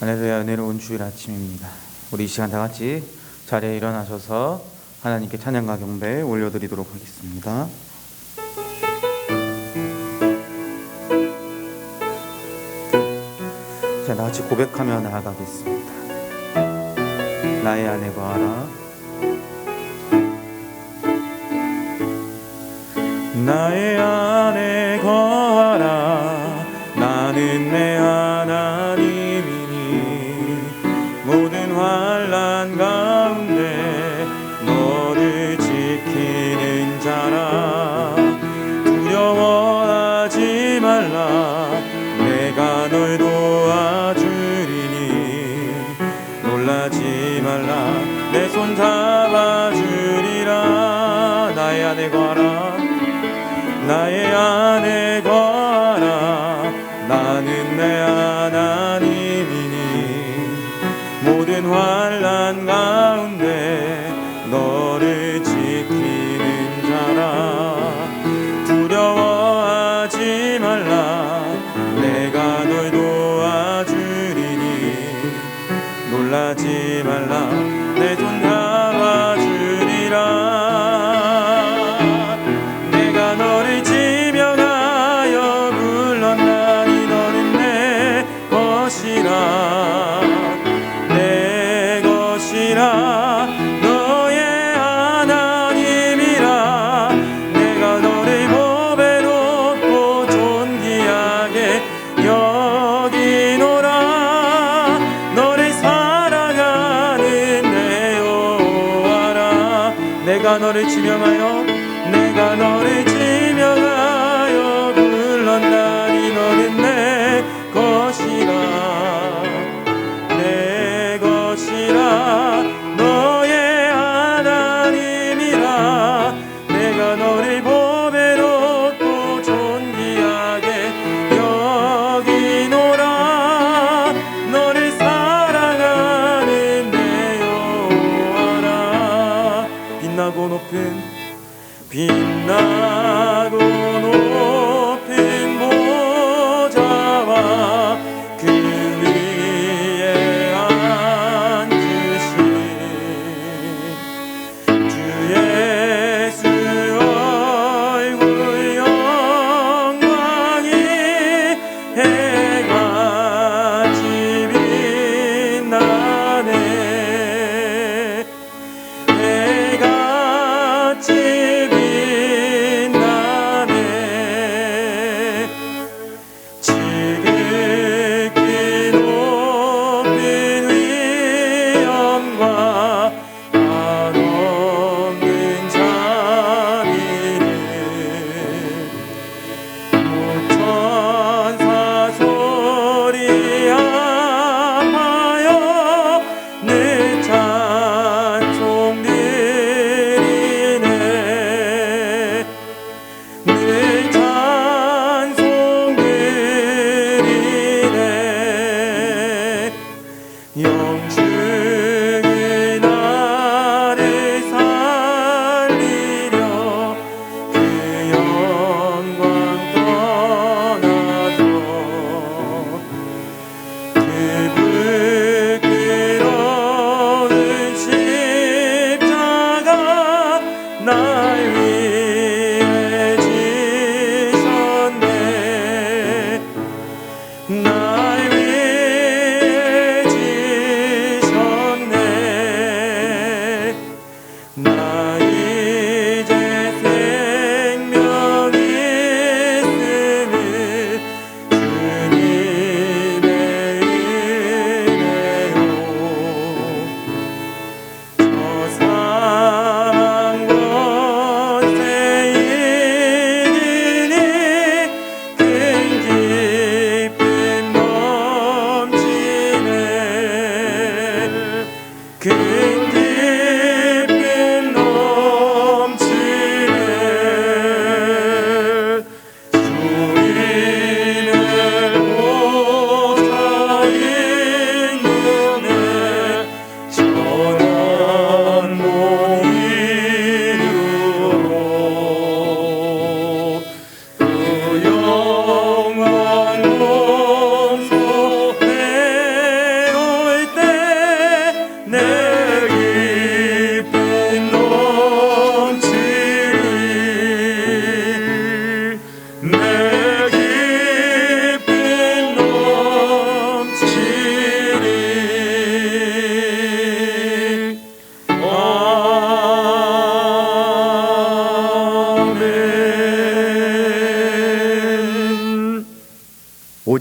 할렐루야. 은혜로운 주일 아침입니다. 우리 이 시간 다 같이 자리에 일어나셔서 하나님께 찬양과 경배 올려드리도록 하겠습니다. 자, 다 같이 고백하며 나아가겠습니다. 나의 안에 거하라. 나의 안에 거하라. 나는 내 하나님이니 모든 환난 가운데 너를 지키는 자라. 두려워하지 말라. 내가 널 도와주리니 놀라지 말라. 내 손 잡아주리라. 나의 안에 거하라. 나의 안에 거하라. 나는 내 하나님이니 모든 환난 가운데 너를 지키는 자라. 두려워하지 말라. 내가 널 도와주리니 놀라지 말라. 내 손 잡아주리라. 내 것이라 너의 하나님이라. 내가 너를 보배롭고 존귀하게 여기노라. 너를 사랑하는 내 여호와라. 내가 너를 지명하여 불렀나니 너는 내 것이라. 너의 하나님이라. 내가 너를 보배롭고 존귀하게 여기노라. 너를 사랑하는 내 여호와라. 빛나고 높은 보좌와 그 위에 앉으신 주 예수 얼굴 영광이 해같이 빛나네. 해같이 빛나네. 지극히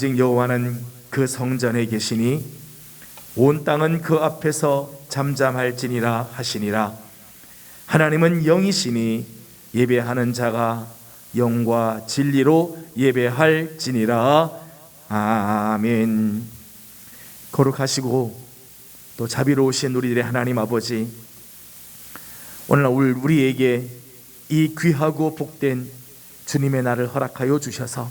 오직 여호와는 그 성전에 계시니 온 땅은 그 앞에서 잠잠할지니라 하시니라. 하나님은 영이시니 예배하는 자가 영과 진리로 예배할지니라. 아멘. 거룩하시고 또 자비로우신 우리들의 하나님 아버지, 오늘 우리에게 이 귀하고 복된 주님의 날을 허락하여 주셔서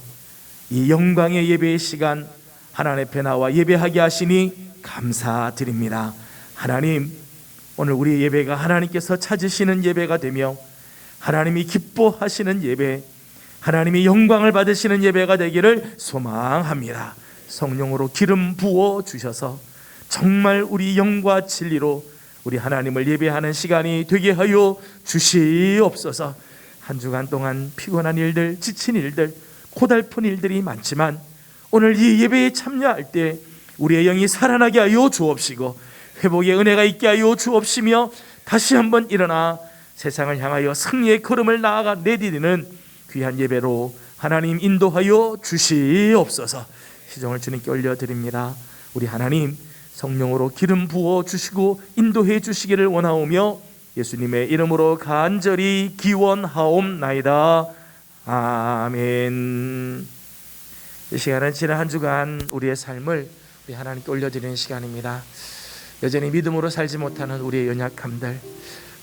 이 영광의 예배의 시간 하나님 앞에 나와 예배하게 하시니 감사드립니다. 하나님, 오늘 우리의 예배가 하나님께서 찾으시는 예배가 되며 하나님이 기뻐하시는 예배, 하나님이 영광을 받으시는 예배가 되기를 소망합니다. 성령으로 기름 부어 주셔서 정말 우리 영과 진리로 우리 하나님을 예배하는 시간이 되게 하여 주시옵소서. 한 주간 동안 피곤한 일들, 지친 일들, 고달픈 일들이 많지만 오늘 이 예배에 참여할 때 우리의 영이 살아나게 하여 주옵시고 회복의 은혜가 있게 하여 주옵시며 다시 한번 일어나 세상을 향하여 승리의 걸음을 나아가 내디디는 귀한 예배로 하나님 인도하여 주시옵소서. 시종을 주님께 올려드립니다. 우리 하나님, 성령으로 기름 부어 주시고 인도해 주시기를 원하오며 예수님의 이름으로 간절히 기원하옵나이다. 아멘. 이 시간은 지난 한 주간 우리의 삶을 우리 하나님께 올려드리는 시간입니다. 여전히 믿음으로 살지 못하는 우리의 연약함들,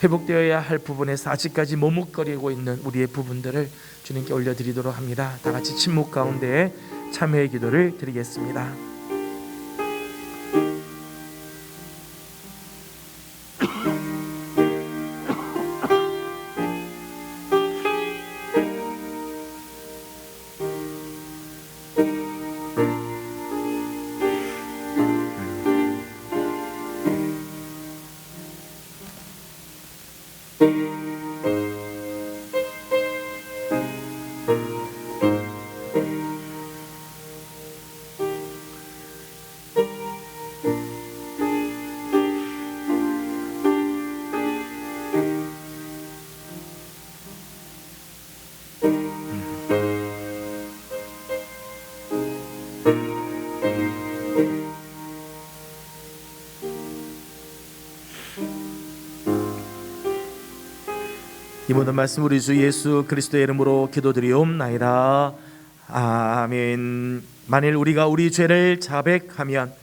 회복되어야 할 부분에서 아직까지 머뭇거리고 있는 우리의 부분들을 주님께 올려드리도록 합니다. 다 같이 침묵 가운데 참회의 기도를 드리겠습니다. 이 모든 말씀 우리 주 예수 그리스도의 이름으로 기도드리옵나이다. 아멘. 만일 우리가 우리 죄를 자백하면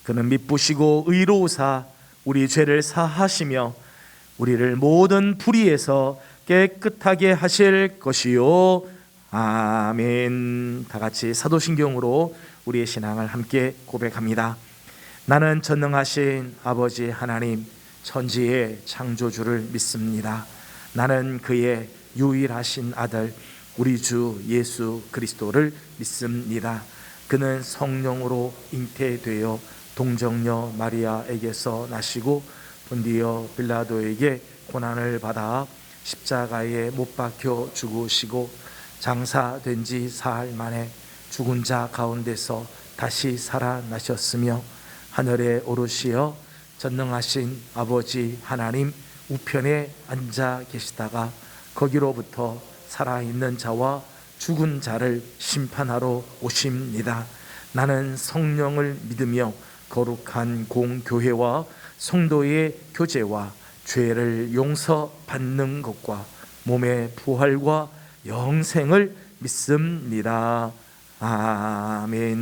그는 미쁘시고 의로우사 우리 죄를 사하시며 우리를 모든 불의에서 깨끗하게 하실 것이요. 아멘. 다 같이 사도신경으로 우리의 신앙을 함께 고백합니다. 나는 전능하신 아버지 하나님 천지의 창조주를 믿습니다. 나는 그의 유일하신 아들 우리 주 예수 그리스도를 믿습니다. 그는 성령으로 잉태되어 동정녀 마리아에게서 나시고 본디오 빌라도에게 고난을 받아 십자가에 못 박혀 죽으시고 장사된 지 사흘 만에 죽은 자 가운데서 다시 살아나셨으며 하늘에 오르시어 전능하신 아버지 하나님 우편에 앉아 계시다가 거기로부터 살아있는 자와 죽은 자를 심판하러 오십니다. 나는 성령을 믿으며 거룩한 공교회와 성도의 교제와 죄를 용서받는 것과 몸의 부활과 영생을 믿습니다. 아멘.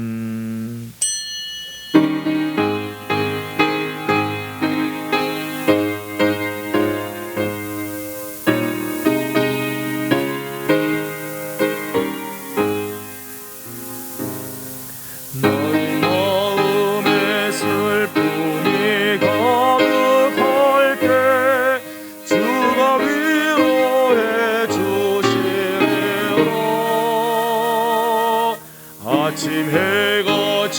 아침 해가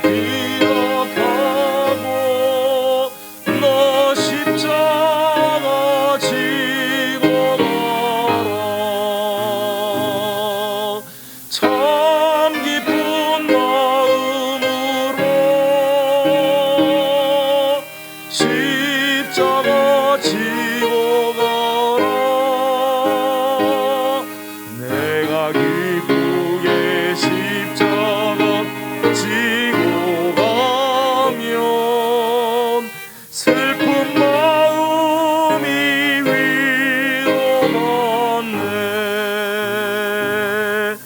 기억하고 너 십자가 지고 가라. 참 기쁜 마음으로 십자가 지고 가라. 내가 기쁘게 십자가 지고 가면 슬픈 마음이 위로받네.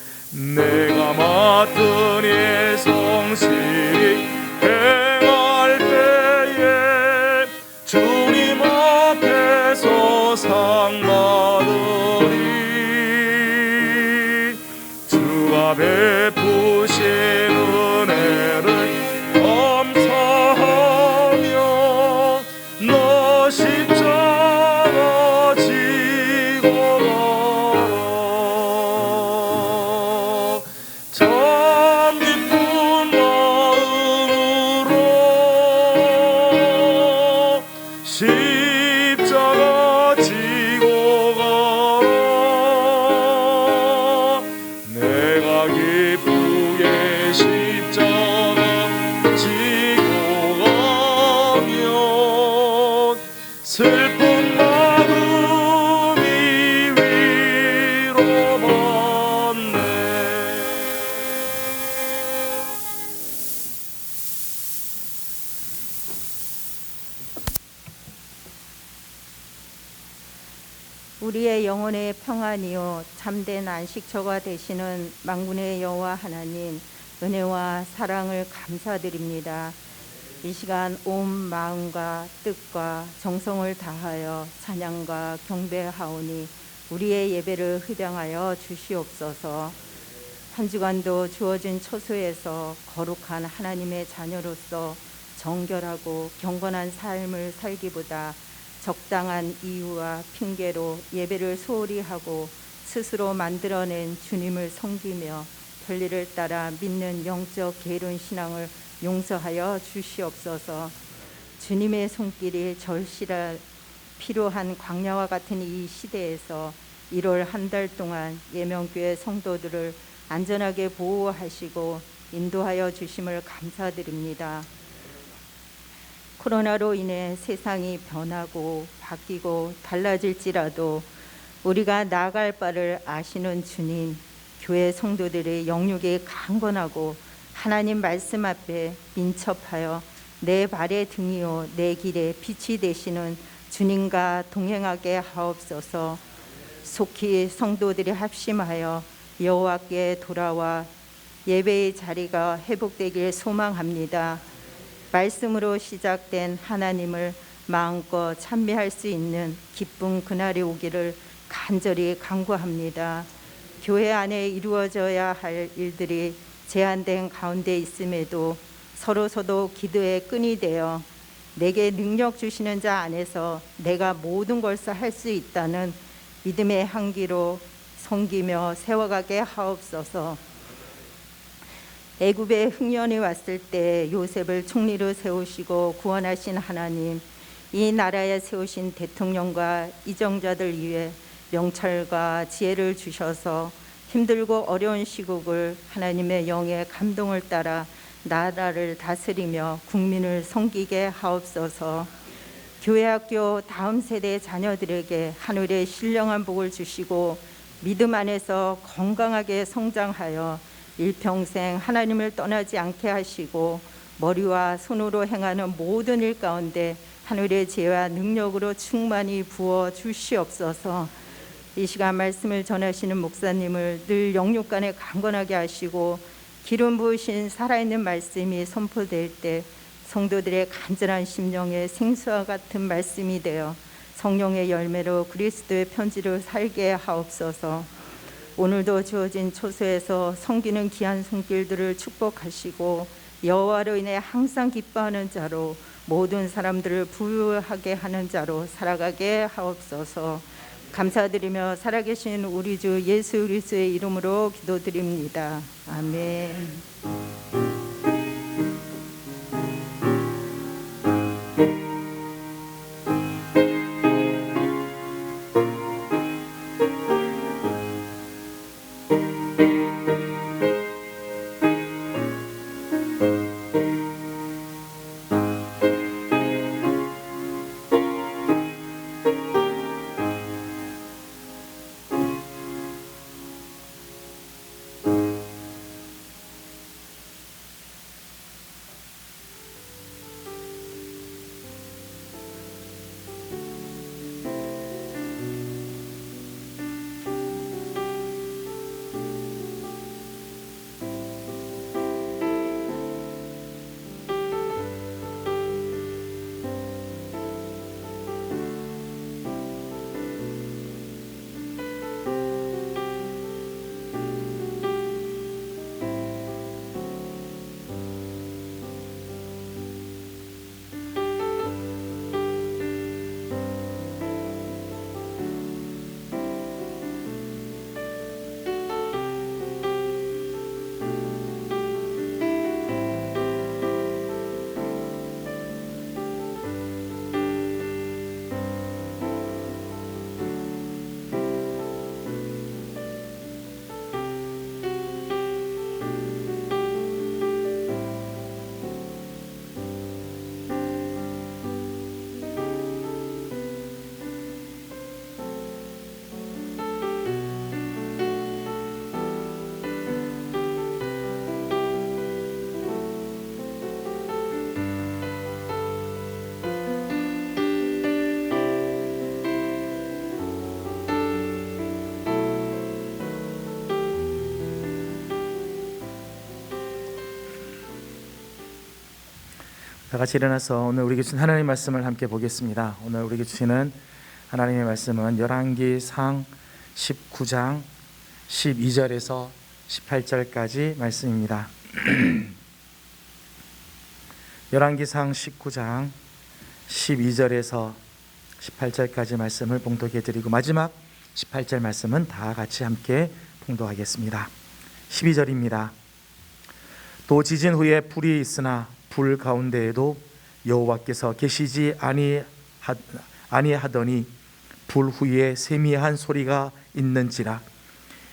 내가 맡은 일 성실히 행할 때에 주님 앞에서 상 받으리. 주가 베푸신 은혜를 감사하며 너 십자가 지고 가라. 참 기쁜 마음으로 십자가 지고 가라. 내가 기쁘게 십자가 지고 가면 슬픈 마음이 위로받네. 우리의 영혼의 평안이요 참된 안식처가 되시는 만군의 여호와 하나님, 은혜와 사랑을 감사드립니다. 이 시간 온 마음과 뜻과 정성을 다하여 찬양과 경배하오니 우리의 예배를 흡양하여 주시옵소서. 한 주간도 주어진 처소에서 거룩한 하나님의 자녀로서 정결하고 경건한 삶을 살기보다 적당한 이유와 핑계로 예배를 소홀히 하고 스스로 만들어낸 주님을 섬기며 편리를 따라 믿는 영적 게으른 신앙을 용서하여 주시옵소서. 주님의 손길이 절실한 필요한 광야와 같은 이 시대에서 1월 한 달 동안 예명교회 성도들을 안전하게 보호하시고 인도하여 주심을 감사드립니다. 코로나로 인해 세상이 변하고 바뀌고 달라질지라도 우리가 나아갈 바를 아시는 주님, 교회 성도들의 영육이 강건하고 하나님 말씀 앞에 민첩하여 내 발의 등이요 내 길의 빛이 되시는 주님과 동행하게 하옵소서. 속히 성도들이 합심하여 여호와께 돌아와 예배의 자리가 회복되길 소망합니다. 말씀으로 시작된 하나님을 마음껏 찬미할 수 있는 기쁜 그날이 오기를 간절히 간구합니다. 교회 안에 이루어져야 할 일들이 제한된 가운데 있음에도 서로 기도의 끈이 되어 내게 능력 주시는 자 안에서 내가 모든 것을 할 수 있다는 믿음의 향기로 섬기며 세워가게 하옵소서. 애굽에 흉년이 왔을 때 요셉을 총리로 세우시고 구원하신 하나님, 이 나라에 세우신 대통령과 이정자들 위해 명철과 지혜를 주셔서 힘들고 어려운 시국을 하나님의 영의 감동을 따라 나라를 다스리며 국민을 섬기게 하옵소서. 교회학교 다음 세대 자녀들에게 하늘의 신령한 복을 주시고 믿음 안에서 건강하게 성장하여 일평생 하나님을 떠나지 않게 하시고 머리와 손으로 행하는 모든 일 가운데 하늘의 지혜와 능력으로 충만히 부어 주시옵소서. 이 시간 말씀을 전하시는 목사님을 늘 영육간에 강건하게 하시고 기름 부으신 살아있는 말씀이 선포될 때 성도들의 간절한 심령에 생수와 같은 말씀이 되어 성령의 열매로 그리스도의 편지를 살게 하옵소서. 오늘도 주어진 초소에서 섬기는 귀한 손길들을 축복하시고 여호와로 인해 항상 기뻐하는 자로 모든 사람들을 부유하게 하는 자로 살아가게 하옵소서. 감사드리며 살아계신 우리 주 예수 그리스도의 이름으로 기도드립니다. 아멘. 다 같이 일어나서 오늘 우리에게 주신 하나님의 말씀을 함께 보겠습니다. 오늘 우리에게 주시는 하나님의 말씀은 열왕기상 19장 12절에서 18절까지 말씀입니다. 열왕기상 19장 12절에서 18절까지 말씀을 봉독해 드리고 마지막 18절 말씀은 다 같이 함께 봉독하겠습니다. 12절입니다. 또 지진 후에 불이 있으나 불 가운데에도 여호와께서 계시지 아니하더니 불 후에 세미한 소리가 있는지라.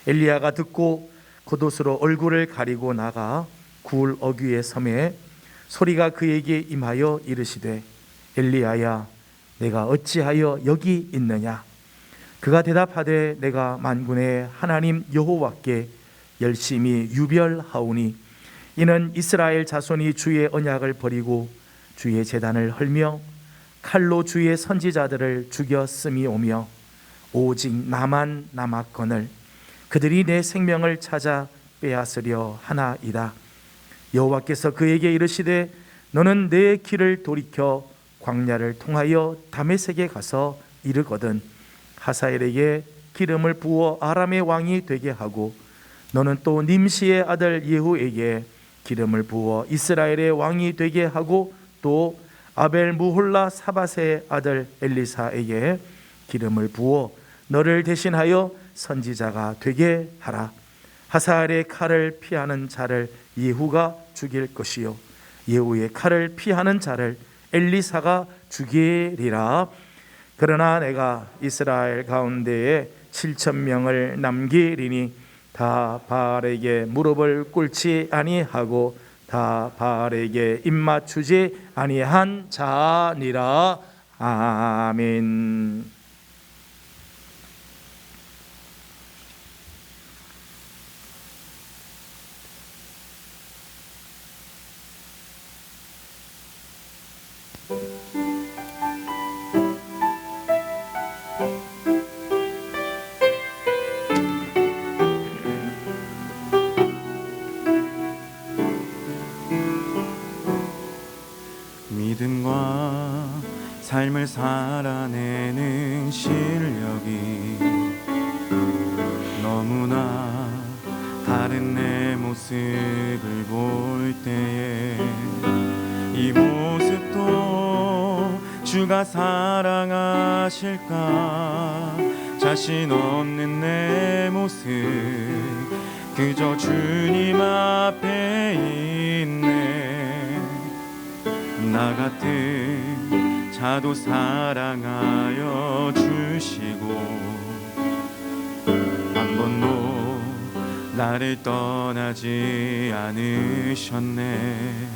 엘리야가 듣고 겉옷으로 얼굴을 가리고 나가 굴 어귀에 서매 소리가 그에게 임하여 이르시되 엘리야야 내가 어찌하여 여기 있느냐. 그가 대답하되 내가 만군의 하나님 여호와께 열심히 유별하오니 이는 이스라엘 자손이 주의 언약을 버리고 주의 제단을 헐며 칼로 주의 선지자들을 죽였음이오며 오직 나만 남았거늘 그들이 내 생명을 찾아 빼앗으려 하나이다. 여호와께서 그에게 이르시되 너는 내 길을 돌이켜 광야를 통하여 다메섹에 가서 이르거든 하사엘에게 기름을 부어 아람의 왕이 되게 하고 너는 또 님시의 아들 예후에게 기름을 부어 이스라엘의 왕이 되게 하고 또 아벨 무홀라 사밧의 아들 엘리사에게 기름을 부어 너를 대신하여 선지자가 되게 하라. 하사엘의 칼을 피하는 자를 예후가 죽일 것이요 예후의 칼을 피하는 자를 엘리사가 죽이리라. 그러나 내가 이스라엘 가운데에 7,000명을 남기리니 다 바알에게 무릎을 꿇지 아니하고 다 바알에게 입맞추지 아니한 자니라. 아멘. 믿음과 삶을 살아내는 실력이 너무나 다른 내 모습을 볼 때에 이 모습도 주가 사랑하실까. 자신 없는 내 모습 그저 주님 앞에 있네. 나 같은 자도 사랑하여 주시고 한 번도 나를 떠나지 않으셨네.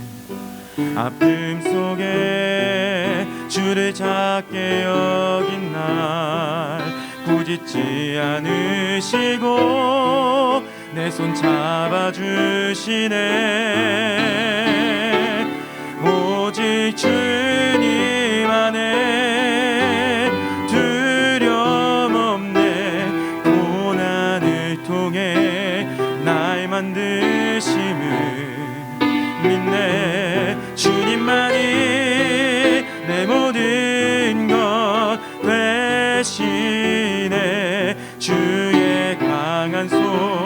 아픔 속에 주를 작게 여긴 날 꾸짖지 않으시고 내 손 잡아주시네. 오직 주님 안에 두려움 없네. 고난을 통해 날 만드심을 믿네. 주님만이 내 모든 것 되시네. 주의 강한 손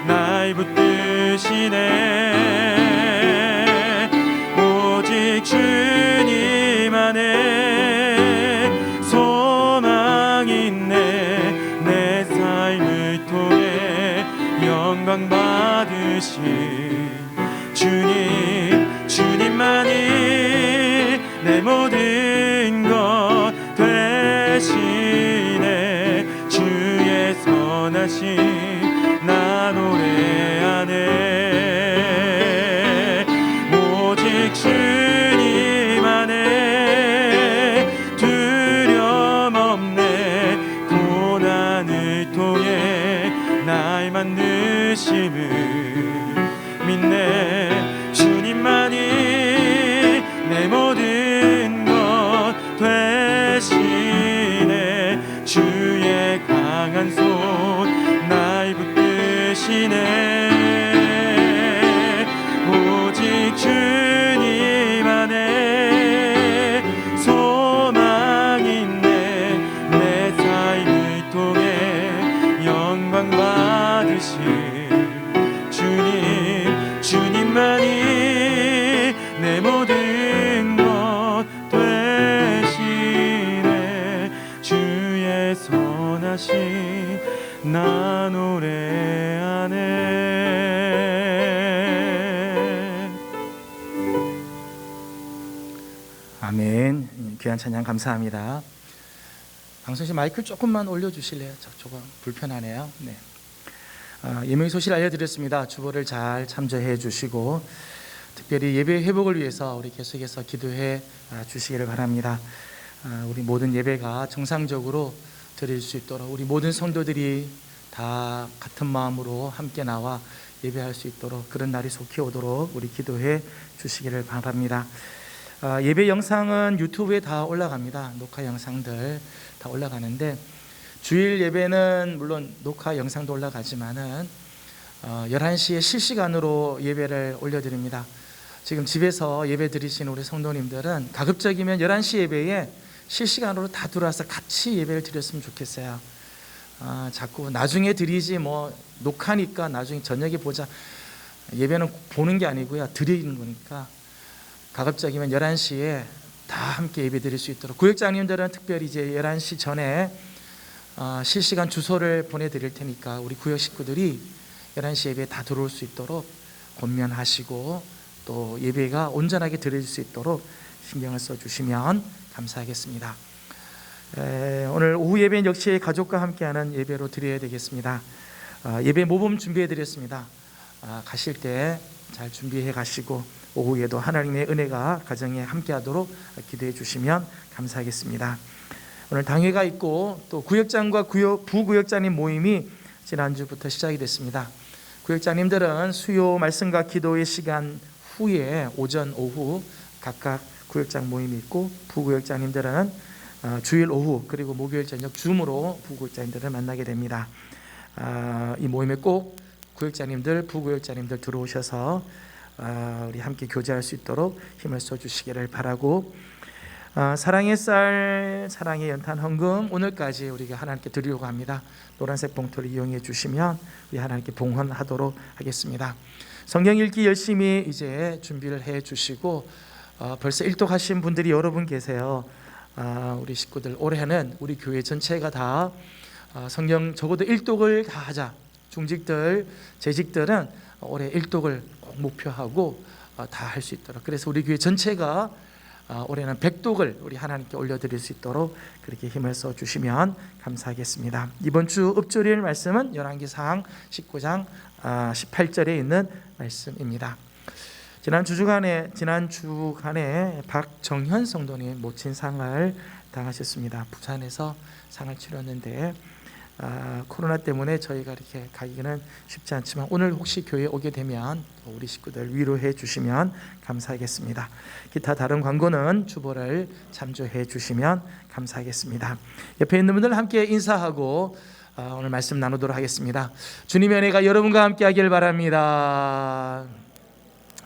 날 붙드시네. 오직 주님 안에 소망 있네. 내 삶을 통해 영광 받으신 주님, 주님만이 내 모든 것 되시네. 주의 선하심 나 노래하네. 오직 주님 안에 두려움 없네. 고난을 통해 날 만드심을 믿네. 주님만이 내 모든 것 되시네. 주의 강한 손 날 붙드시네. 오직 주님 안에 소망 있네. 내 삶을 통해 영광 받으신 주님, 주님만이 내 모든 것 되시네. 주의 선하심 나 노래하네. 아멘. 귀한 찬양 감사합니다. 방송실 마이크 조금만 올려주실래요? 조금 불편하네요. 네. 예명의 소식을 알려드렸습니다. 주보를 잘 참조해 주시고 특별히 예배 회복을 위해서 우리 계속해서 기도해 주시기를 바랍니다. 우리 모든 예배가 정상적으로 드릴 수 있도록 우리 모든 성도들이 다 같은 마음으로 함께 나와 예배할 수 있도록 그런 날이 속히 오도록 우리 기도해 주시기를 바랍니다. 예배 영상은 유튜브에 다 올라갑니다. 녹화 영상들 다 올라가는데 주일 예배는 물론 녹화 영상도 올라가지만은 11시에 실시간으로 예배를 올려드립니다. 지금 집에서 예배 드리시는 우리 성도님들은 가급적이면 11시 예배에 실시간으로 다 들어와서 같이 예배를 드렸으면 좋겠어요. 자꾸 나중에 드리지 뭐 녹화니까 나중에 저녁에 보자. 예배는 보는 게 아니고요, 드리는 거니까 가급적이면 11시에 다 함께 예배 드릴 수 있도록 구역장님들은 특별히 이제 11시 전에 실시간 주소를 보내드릴 테니까 우리 구역 식구들이 11시 예배에 다 들어올 수 있도록 권면하시고 또 예배가 온전하게 드릴 수 있도록 신경을 써주시면 감사하겠습니다. 오늘 오후 예배는 역시 가족과 함께하는 예배로 드려야 되겠습니다. 예배 모범 준비해 드렸습니다. 가실 때 잘 준비해 가시고 오후에도 하나님의 은혜가 가정에 함께하도록 기도해 주시면 감사하겠습니다. 오늘 당회가 있고 또 구역장과 부구역장님 모임이 지난주부터 시작이 됐습니다. 구역장님들은 수요 말씀과 기도의 시간 후에 오전 오후 각각 구역장 모임이 있고 부구역장님들은 주일 오후 그리고 목요일 저녁 줌으로 부구역장님들을 만나게 됩니다. 이 모임에 꼭 구역장님들 부구역장님들 들어오셔서 우리 함께 교제할 수 있도록 힘을 써주시기를 바라고 사랑의 쌀, 사랑의 연탄 헌금 오늘까지 우리가 하나님께 드리려고 합니다. 노란색 봉투를 이용해 주시면 우리 하나님께 봉헌하도록 하겠습니다. 성경 읽기 열심히 이제 준비를 해 주시고 벌써 일독하신 분들이 여러 분 계세요. 우리 식구들 올해는 우리 교회 전체가 다 성경 적어도 일독을 다 하자. 중직들, 재직들은 올해 일독을 꼭 목표하고 다 할 수 있도록 그래서 우리 교회 전체가 올해는 100독을 우리 하나님께 올려드릴 수 있도록 그렇게 힘을 써주시면 감사하겠습니다. 이번 주 읊조릴 말씀은 열왕기상 19장 18절에 있는 말씀입니다. 지난 주간에 박정현 성도님 모친 상을 당하셨습니다. 부산에서 상을 치렀는데 코로나 때문에 저희가 이렇게 가기는 쉽지 않지만 오늘 혹시 교회에 오게 되면 우리 식구들 위로해 주시면 감사하겠습니다. 기타 다른 광고는 주보를 참조해 주시면 감사하겠습니다. 옆에 있는 분들 함께 인사하고 오늘 말씀 나누도록 하겠습니다. 주님의 은혜가 여러분과 함께 하길 바랍니다.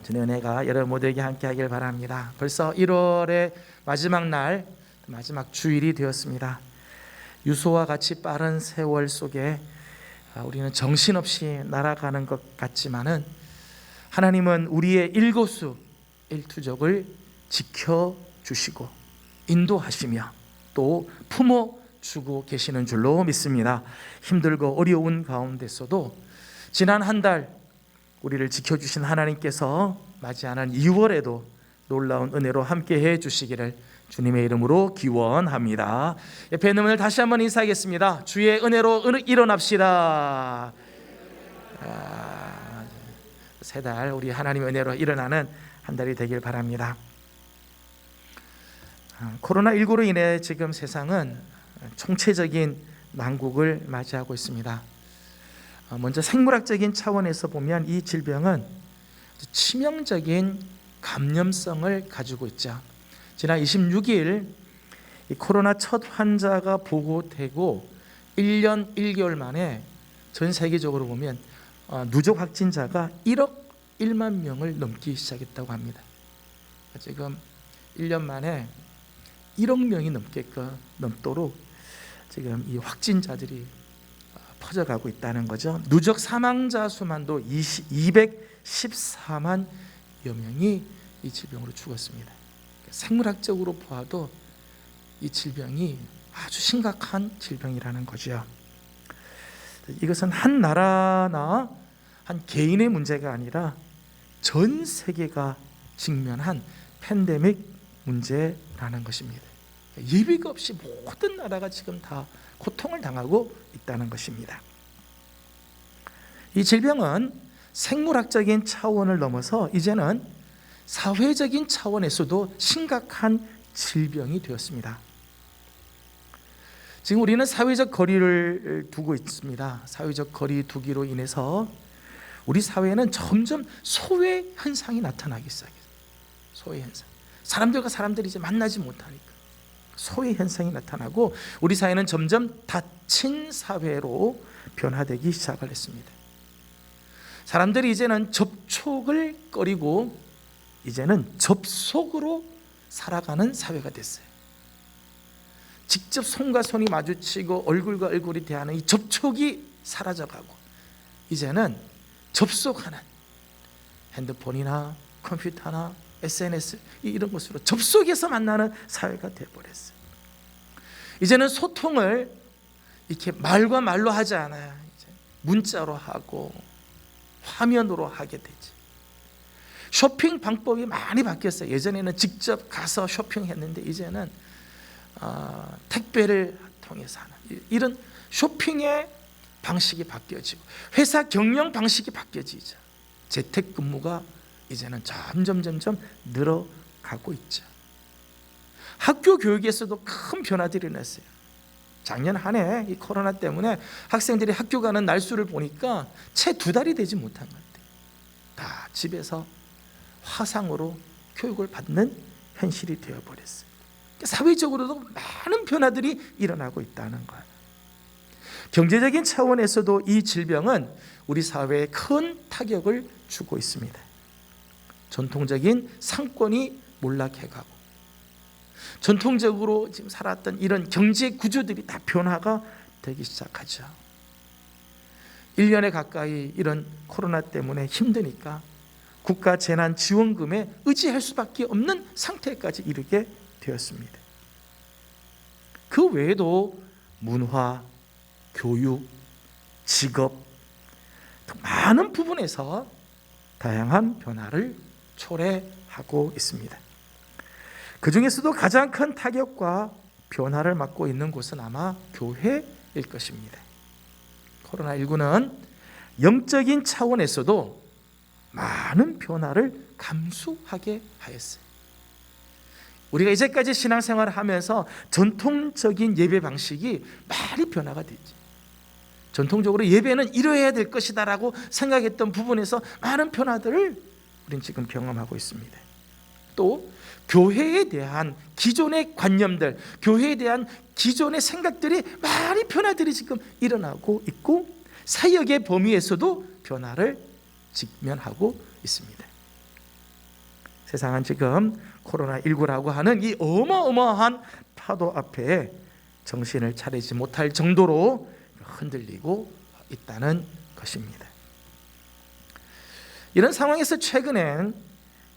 주님의 은혜가 여러분 모두에게 함께 하길 바랍니다. 벌써 1월의 마지막 날, 마지막 주일이 되었습니다. 유소와 같이 빠른 세월 속에 우리는 정신없이 날아가는 것 같지만은 하나님은 우리의 일거수 일투족을 지켜주시고 인도하시며 또 품어주고 계시는 줄로 믿습니다. 힘들고 어려운 가운데서도 지난 한 달 우리를 지켜주신 하나님께서 맞이하는 2월에도 놀라운 은혜로 함께해 주시기를 주님의 이름으로 기원합니다. 옆에 있는 분들 다시 한번 인사하겠습니다. 주의 은혜로 일어납시다. 세 달 우리 하나님의 은혜로 일어나는 한 달이 되길 바랍니다. 코로나19로 인해 지금 세상은 총체적인 난국을 맞이하고 있습니다. 먼저 생물학적인 차원에서 보면 이 질병은 치명적인 감염성을 가지고 있죠. 지난 26일 이 코로나 첫 환자가 보고되고 1년 1개월 만에 전 세계적으로 보면 누적 확진자가 1억 1만 명을 넘기 시작했다고 합니다. 지금 1년 만에 1억 명이 넘도록 지금 이 확진자들이 퍼져가고 있다는 거죠. 누적 사망자 수만도 214만여 명이 이 질병으로 죽었습니다. 생물학적으로 보아도 이 질병이 아주 심각한 질병이라는 거죠. 이것은 한 나라나 한 개인의 문제가 아니라 전 세계가 직면한 팬데믹 문제라는 것입니다. 예비가 없이 모든 나라가 지금 다 고통을 당하고 있다는 것입니다. 이 질병은 생물학적인 차원을 넘어서 이제는 사회적인 차원에서도 심각한 질병이 되었습니다. 지금 우리는 사회적 거리를 두고 있습니다. 사회적 거리 두기로 인해서 우리 사회에는 점점 소외 현상이 나타나기 시작했어요. 소외 현상. 사람들과 사람들이 이제 만나지 못하니까 소외 현상이 나타나고 우리 사회는 점점 닫힌 사회로 변화되기 시작을 했습니다. 사람들이 이제는 접촉을 꺼리고 이제는 접속으로 살아가는 사회가 됐어요. 직접 손과 손이 마주치고 얼굴과 얼굴이 대하는 이 접촉이 사라져가고 이제는 접속하는 핸드폰이나 컴퓨터나 SNS 이런 것으로 접속해서 만나는 사회가 되어버렸어요. 이제는 소통을 이렇게 말과 말로 하지 않아요. 이제 문자로 하고 화면으로 하게 되죠. 쇼핑 방법이 많이 바뀌었어요. 예전에는 직접 가서 쇼핑했는데 이제는 택배를 통해서 하는 이런 쇼핑의 방식이 바뀌어지고 회사 경영 방식이 바뀌어지죠. 재택근무가 이제는 점점 늘어가고 있죠. 학교 교육에서도 큰 변화들이 일어났어요. 작년 한 해 이 코로나 때문에 학생들이 학교 가는 날수를 보니까 채 2달이 되지 못한 것 같아요. 다 집에서 화상으로 교육을 받는 현실이 되어버렸어요. 사회적으로도 많은 변화들이 일어나고 있다는 거예요. 경제적인 차원에서도 이 질병은 우리 사회에 큰 타격을 주고 있습니다. 전통적인 상권이 몰락해가고 전통적으로 지금 살았던 이런 경제 구조들이 다 변화가 되기 시작하죠. 1년에 가까이 이런 코로나 때문에 힘드니까 국가 재난지원금에 의지할 수밖에 없는 상태까지 이르게 되었습니다. 그 외에도 문화, 교육, 직업 등 많은 부분에서 다양한 변화를 초래하고 있습니다. 그 중에서도 가장 큰 타격과 변화를 맞고 있는 곳은 아마 교회일 것입니다. 코로나19는 영적인 차원에서도 많은 변화를 감수하게 하였어요. 우리가 이제까지 신앙생활을 하면서 전통적인 예배 방식이 많이 변화가 됐죠. 전통적으로 예배는 이루어야 될 것이다라고 생각했던 부분에서 많은 변화들을 우리는 지금 경험하고 있습니다. 또 교회에 대한 기존의 관념들, 교회에 대한 기존의 생각들이 많이 변화들이 지금 일어나고 있고 사역의 범위에서도 변화를 직면하고 있습니다. 세상은 지금 코로나19라고 하는 이 어마어마한 파도 앞에 정신을 차리지 못할 정도로 흔들리고 있다는 것입니다. 이런 상황에서 최근엔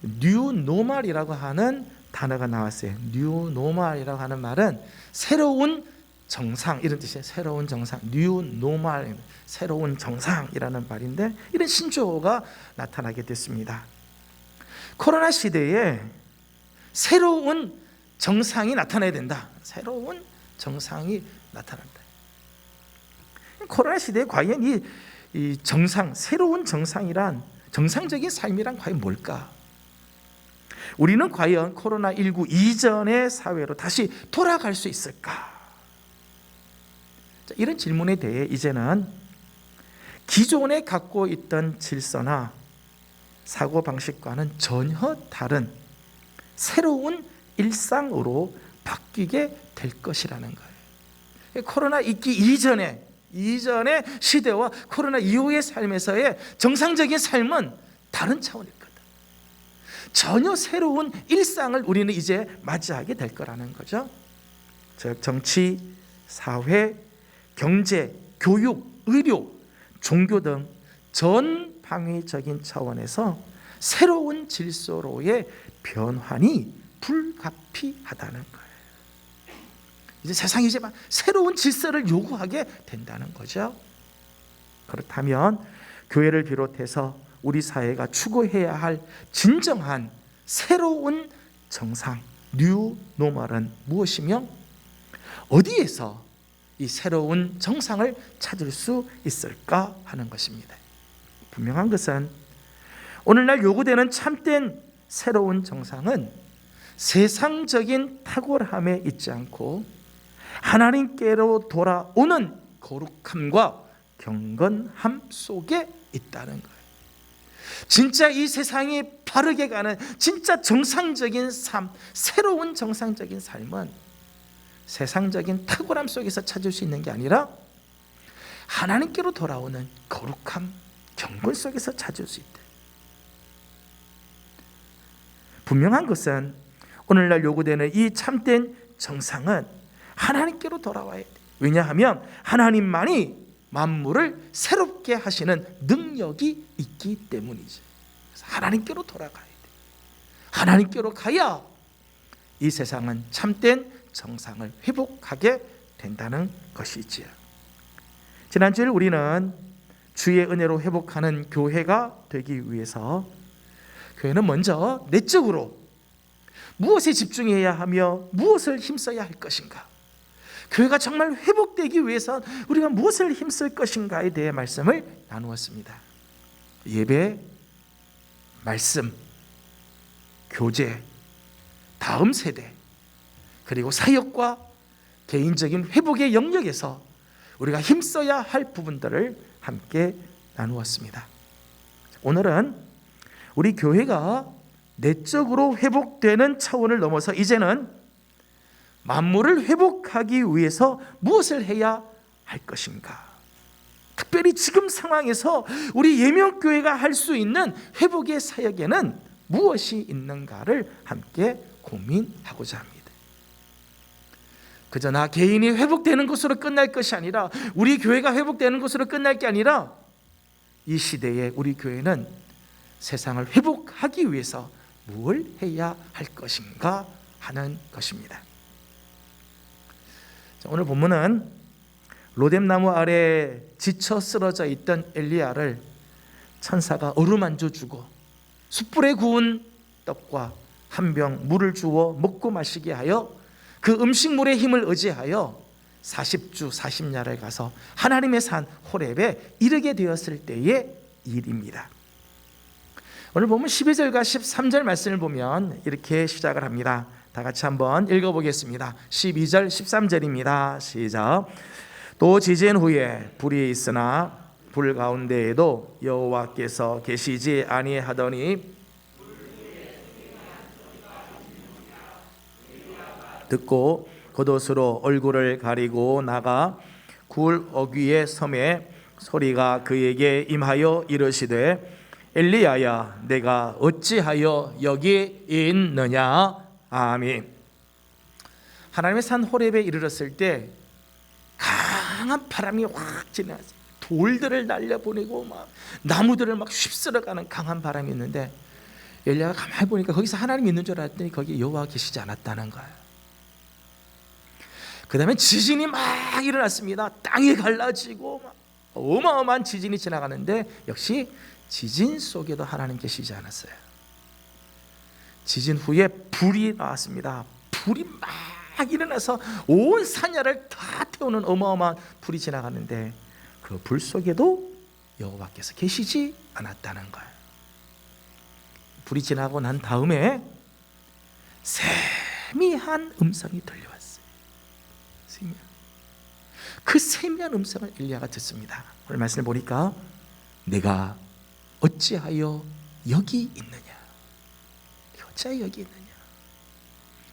뉴노멀이라고 하는 단어가 나왔어요. 뉴노멀이라고 하는 말은 새로운 정상 이런 뜻이에요. 새로운 정상, 뉴노멀, 새로운 정상이라는 말인데 이런 신조어가 나타나게 됐습니다. 코로나 시대에 새로운 정상이 나타나야 된다. 새로운 정상이 나타난다. 코로나 시대에 과연 이 정상, 새로운 정상이란, 정상적인 삶이란 과연 뭘까? 우리는 과연 코로나19 이전의 사회로 다시 돌아갈 수 있을까? 이런 질문에 대해 이제는 기존에 갖고 있던 질서나 사고방식과는 전혀 다른 새로운 일상으로 바뀌게 될 것이라는 거예요. 코로나 있기 이전의 시대와 코로나 이후의 삶에서의 정상적인 삶은 다른 차원일 거다. 전혀 새로운 일상을 우리는 이제 맞이하게 될 거라는 거죠. 즉 정치, 사회, 경제, 교육, 의료, 종교 등 전 방위적인 차원에서 새로운 질서로의 변환이 불가피하다는 거예요. 이제 세상이 이제 막 새로운 질서를 요구하게 된다는 거죠. 그렇다면 교회를 비롯해서 우리 사회가 추구해야 할 진정한 새로운 정상, 뉴노멀은 무엇이며 어디에서 이 새로운 정상을 찾을 수 있을까 하는 것입니다. 분명한 것은 오늘날 요구되는 참된 새로운 정상은 세상적인 탁월함에 있지 않고 하나님께로 돌아오는 거룩함과 경건함 속에 있다는 거예요. 진짜 이 세상이 바르게 가는 진짜 정상적인 삶, 새로운 정상적인 삶은 세상적인 탁월함 속에서 찾을 수 있는 게 아니라 하나님께로 돌아오는 거룩함, 경건 속에서 찾을 수 있다. 분명한 것은 오늘날 요구되는 이 참된 정상은 하나님께로 돌아와야 돼. 왜냐하면 하나님만이 만물을 새롭게 하시는 능력이 있기 때문이지. 그래서 하나님께로 돌아가야 돼. 하나님께로 가야 이 세상은 참된 정상을 회복하게 된다는 것이지요. 지난주에 우리는 주의 은혜로 회복하는 교회가 되기 위해서 교회는 먼저 내적으로 무엇에 집중해야 하며 무엇을 힘써야 할 것인가, 교회가 정말 회복되기 위해서 우리가 무엇을 힘쓸 것인가에 대해 말씀을 나누었습니다. 예배, 말씀, 교제, 다음 세대, 그리고 사역과 개인적인 회복의 영역에서 우리가 힘써야 할 부분들을 함께 나누었습니다. 오늘은 우리 교회가 내적으로 회복되는 차원을 넘어서 이제는 만물을 회복하기 위해서 무엇을 해야 할 것인가, 특별히 지금 상황에서 우리 예명교회가 할 수 있는 회복의 사역에는 무엇이 있는가를 함께 고민하고자 합니다. 그저 나 개인이 회복되는 것으로 끝날 것이 아니라, 우리 교회가 회복되는 것으로 끝날 게 아니라, 이 시대에 우리 교회는 세상을 회복하기 위해서 뭘 해야 할 것인가 하는 것입니다. 오늘 본문은 로뎀나무 아래 지쳐 쓰러져 있던 엘리야를 천사가 어루만져 주고 숯불에 구운 떡과 한 병 물을 주어 먹고 마시게 하여 그 음식물의 힘을 의지하여 40주 40야를 가서 하나님의 산 호렙에 이르게 되었을 때의 일입니다. 오늘 보면 12절과 13절 말씀을 보면 이렇게 시작을 합니다. 다 같이 한번 읽어보겠습니다. 12절 13절입니다. 시작. 또 지진 후에 불이 있으나 불 가운데에도 여호와께서 계시지 아니하더니 듣고 겉옷으로 얼굴을 가리고 나가 굴 어귀의 섬에 소리가 그에게 임하여 이르시되 엘리야야 내가 어찌하여 여기 있느냐. 아멘. 하나님의 산 호렙에 이르렀을 때 강한 바람이 확 지나갔어요. 돌들을 날려보내고 막 나무들을 막 휩쓸어가는 강한 바람이 있는데 엘리야가 가만히 보니까 거기서 하나님이 있는 줄 알았더니 거기에 여호와가 계시지 않았다는 거예요. 그 다음에 지진이 막 일어났습니다. 땅이 갈라지고 막 어마어마한 지진이 지나가는데 역시 지진 속에도 하나님 계시지 않았어요. 지진 후에 불이 나왔습니다. 불이 막 일어나서 온 산야를 다 태우는 어마어마한 불이 지나가는데 그 불 속에도 여호와께서 계시지 않았다는 거예요. 불이 지나고 난 다음에 세미한 음성이 들려왔어요. 그 세미한 음성을 엘리야가 듣습니다. 오늘 말씀을 보니까 내가 어찌하여 여기 있느냐. 어찌하여 여기 있느냐.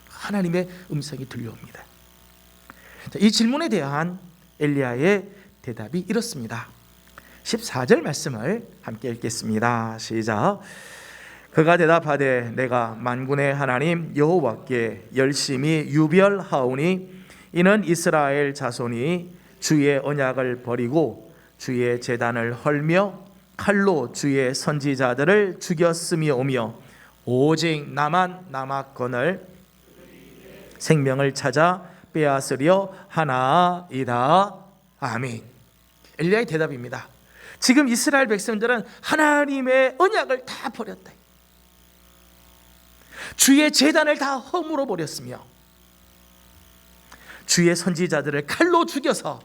하나님의 음성이 들려옵니다. 이 질문에 대한 엘리야의 대답이 이렇습니다. 14절 말씀을 함께 읽겠습니다. 시작. 그가 대답하되 내가 만군의 하나님 여호와께 열심히 유별하오니 이는 이스라엘 자손이 주의 언약을 버리고 주의 제단을 헐며 칼로 주의 선지자들을 죽였음이오며 오직 나만 남았거늘 생명을 찾아 빼앗으려 하나이다. 아멘. 엘리야의 대답입니다. 지금 이스라엘 백성들은 하나님의 언약을 다 버렸다. 주의 제단을 다 허물어 버렸으며 주의 선지자들을 칼로 죽여서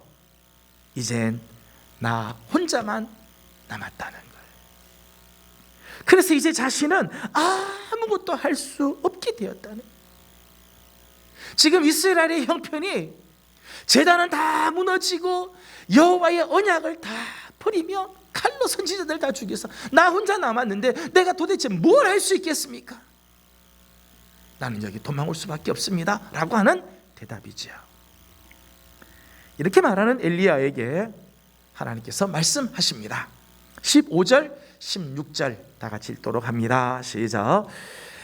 이젠 나 혼자만 남았다는 거예요. 그래서 이제 자신은 아무것도 할 수 없게 되었다는. 지금 이스라엘의 형편이 제단은 다 무너지고 여호와의 언약을 다 버리며 칼로 선지자들 다 죽여서 나 혼자 남았는데 내가 도대체 뭘 할 수 있겠습니까? 나는 여기 도망올 수밖에 없습니다 라고 하는 대답이지요. 이렇게 말하는 엘리야에게 하나님께서 말씀하십니다. 15절 16절 다 같이 읽도록 합니다. 시작.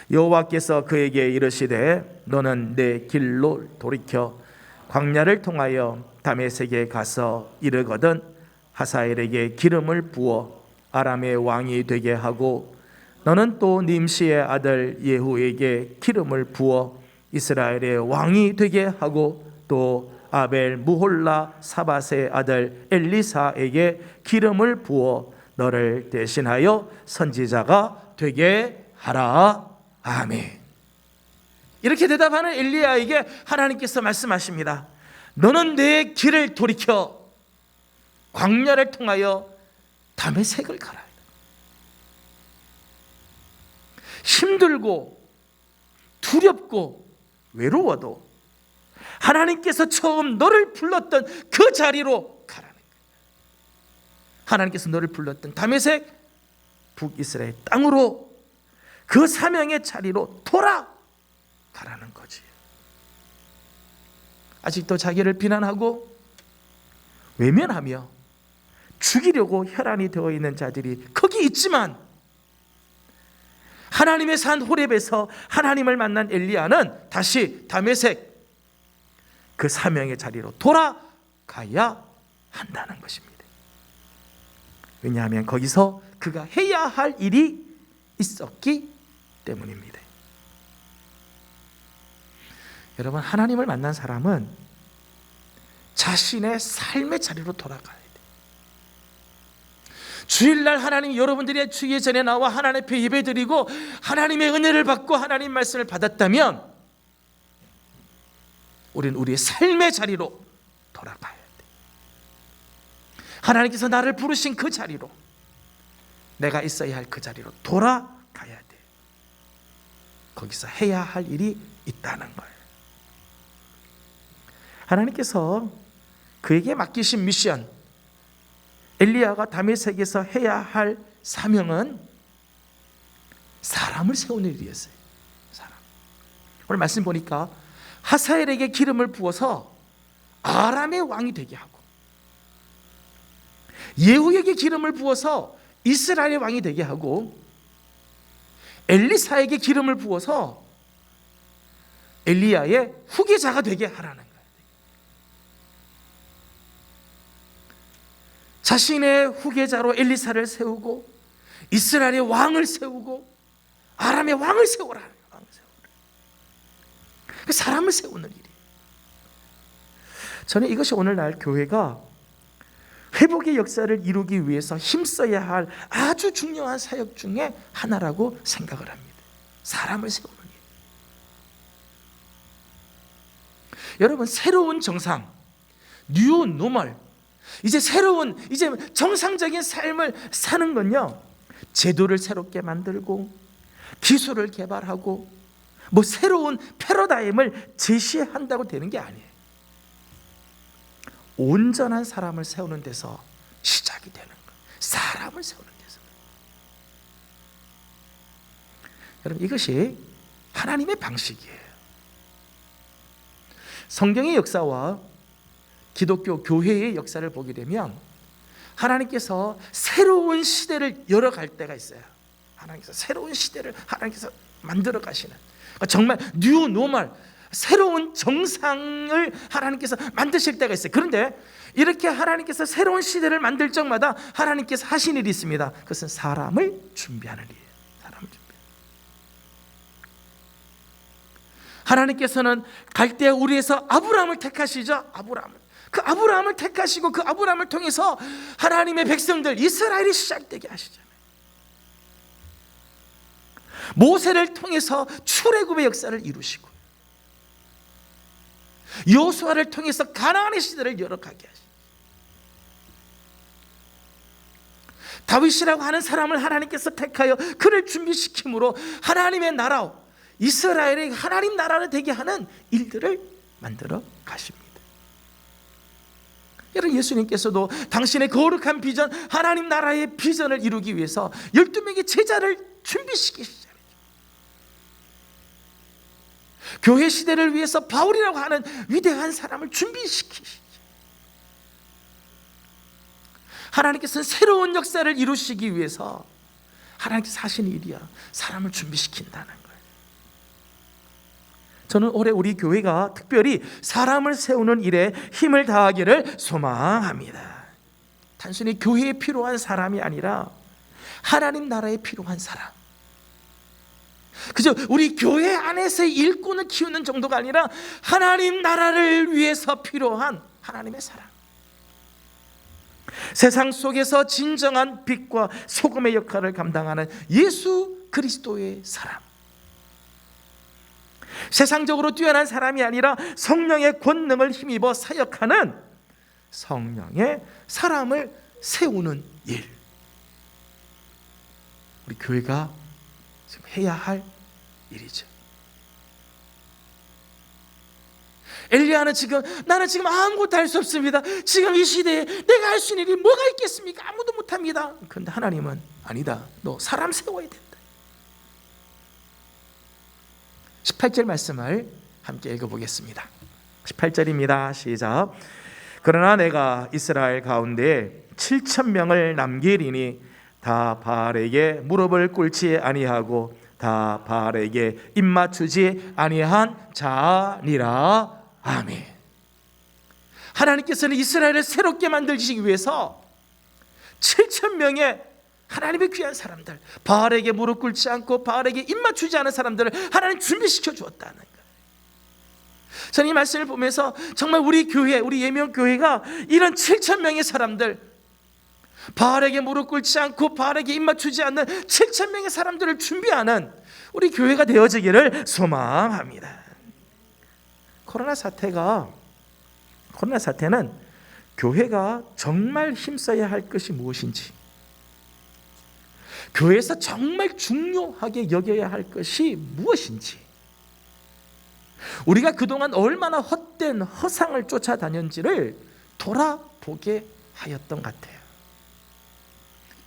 여호와께서 그에게 이르시되 너는 내 길로 돌이켜 광야를 통하여 다메섹에 가서 이르거든 하사엘에게 기름을 부어 아람의 왕이 되게 하고 너는 또 님시의 아들 예후에게 기름을 부어 이스라엘의 왕이 되게 하고 또 아벨 무홀라 사밧의 아들 엘리사에게 기름을 부어 너를 대신하여 선지자가 되게 하라. 아멘. 이렇게 대답하는 엘리야에게 하나님께서 말씀하십니다. 너는 내 길을 돌이켜 광야를 통하여 다메섹을 가라. 힘들고 두렵고 외로워도 하나님께서 처음 너를 불렀던 그 자리로 가라는 거예요. 하나님께서 너를 불렀던 다메섹 북이스라엘 땅으로 그 사명의 자리로 돌아가라는 거지. 아직도 자기를 비난하고 외면하며 죽이려고 혈안이 되어 있는 자들이 거기 있지만 하나님의 산 호렙에서 하나님을 만난 엘리야는 다시 다메섹 그 사명의 자리로 돌아가야 한다는 것입니다. 왜냐하면 거기서 그가 해야 할 일이 있었기 때문입니다. 여러분, 하나님을 만난 사람은 자신의 삶의 자리로 돌아가야 돼요. 주일날 하나님 여러분들이 주의 전에 나와 하나님 앞에 예배드리고 하나님의 은혜를 받고 하나님 말씀을 받았다면 우리는 우리의 삶의 자리로 돌아가야 돼. 하나님께서 나를 부르신 그 자리로, 내가 있어야 할 그 자리로 돌아가야 돼. 거기서 해야 할 일이 있다는 거예요. 하나님께서 그에게 맡기신 미션, 엘리야가 다메섹에서 해야 할 사명은 사람을 세우는 일이었어요. 사람. 오늘 말씀 보니까 하사엘에게 기름을 부어서 아람의 왕이 되게 하고, 예후에게 기름을 부어서 이스라엘의 왕이 되게 하고, 엘리사에게 기름을 부어서 엘리야의 후계자가 되게 하라는 거예요. 자신의 후계자로 엘리사를 세우고, 이스라엘의 왕을 세우고, 아람의 왕을 세우라. 그 사람을 세우는 일이에요. 저는 이것이 오늘날 교회가 회복의 역사를 이루기 위해서 힘써야 할 아주 중요한 사역 중에 하나라고 생각을 합니다. 사람을 세우는 일. 여러분, 새로운 정상, 뉴 노멀, 이제 정상적인 삶을 사는 건요, 제도를 새롭게 만들고 기술을 개발하고 뭐 새로운 패러다임을 제시한다고 되는 게 아니에요. 온전한 사람을 세우는 데서 시작이 되는 거예요. 사람을 세우는 데서. 여러분, 이것이 하나님의 방식이에요. 성경의 역사와 기독교 교회의 역사를 보게 되면 하나님께서 새로운 시대를 열어갈 때가 있어요. 하나님께서 새로운 시대를 하나님께서 만들어 가시는, 정말 뉴 노멀, 새로운 정상을 하나님께서 만드실 때가 있어요. 그런데 이렇게 하나님께서 새로운 시대를 만들 적마다 하나님께서 하신 일이 있습니다. 그것은 사람을 준비하는 일이에요. 사람을 준비. 하나님께서는 갈대아 우리에서 아브라함을 택하시죠. 그 아브라함을 택하시고 그 아브라함을 통해서 하나님의 백성들 이스라엘이 시작되게 하시잖아요. 모세를 통해서 출애굽의 역사를 이루시고, 여호수아를 통해서 가나안의 시대를 열어가게 하시고, 다윗이라고 하는 사람을 하나님께서 택하여 그를 준비시킴으로 하나님의 나라, 이스라엘의 하나님 나라를 되게 하는 일들을 만들어 가십니다. 여러분, 예수님께서도 당신의 거룩한 비전, 하나님 나라의 비전을 이루기 위해서 12명의 제자를 준비시키시잖아요. 교회 시대를 위해서 바울이라고 하는 위대한 사람을 준비시키시죠. 하나님께서는 새로운 역사를 이루시기 위해서 하나님께서 하신 일이야. 사람을 준비시킨다는 거예요. 저는 올해 우리 교회가 특별히 사람을 세우는 일에 힘을 다하기를 소망합니다. 단순히 교회에 필요한 사람이 아니라 하나님 나라에 필요한 사람, 그저 우리 교회 안에서의 일꾼을 키우는 정도가 아니라 하나님 나라를 위해서 필요한 하나님의 사람, 세상 속에서 진정한 빛과 소금의 역할을 감당하는 예수 그리스도의 사람, 세상적으로 뛰어난 사람이 아니라 성령의 권능을 힘입어 사역하는 성령의 사람을 세우는 일, 우리 교회가 지금 해야 할 일이죠. 엘리야는 나는 지금 아무것도 할 수 없습니다. 지금 이 시대에 내가 할 수 있는 일이 뭐가 있겠습니까? 아무도 못합니다. 그런데 하나님은 아니다. 너 사람 세워야 된다. 18절 말씀을 함께 읽어보겠습니다. 18절입니다. 시작. 그러나 내가 이스라엘 가운데 7,000명을 남기리니 다 바알에게 무릎을 꿇지 아니하고 다 바알에게 입맞추지 아니한 자니라. 아멘. 하나님께서는 이스라엘을 새롭게 만들기 위해서 7,000명의 하나님의 귀한 사람들, 바알에게 무릎 꿇지 않고 바알에게 입맞추지 않은 사람들을 하나님 준비시켜 주었다는 거예요. 저는 이 말씀을 보면서 정말 우리 교회, 우리 예명교회가 이런 7,000명의 사람들, 바알에게 무릎 꿇지 않고 바알에게 입맞추지 않는 7,000명의 사람들을 준비하는 우리 교회가 되어지기를 소망합니다. 코로나 사태는 교회가 정말 힘써야 할 것이 무엇인지, 교회에서 정말 중요하게 여겨야 할 것이 무엇인지, 우리가 그동안 얼마나 헛된 허상을 쫓아다녔는지를 돌아보게 하였던 것 같아요.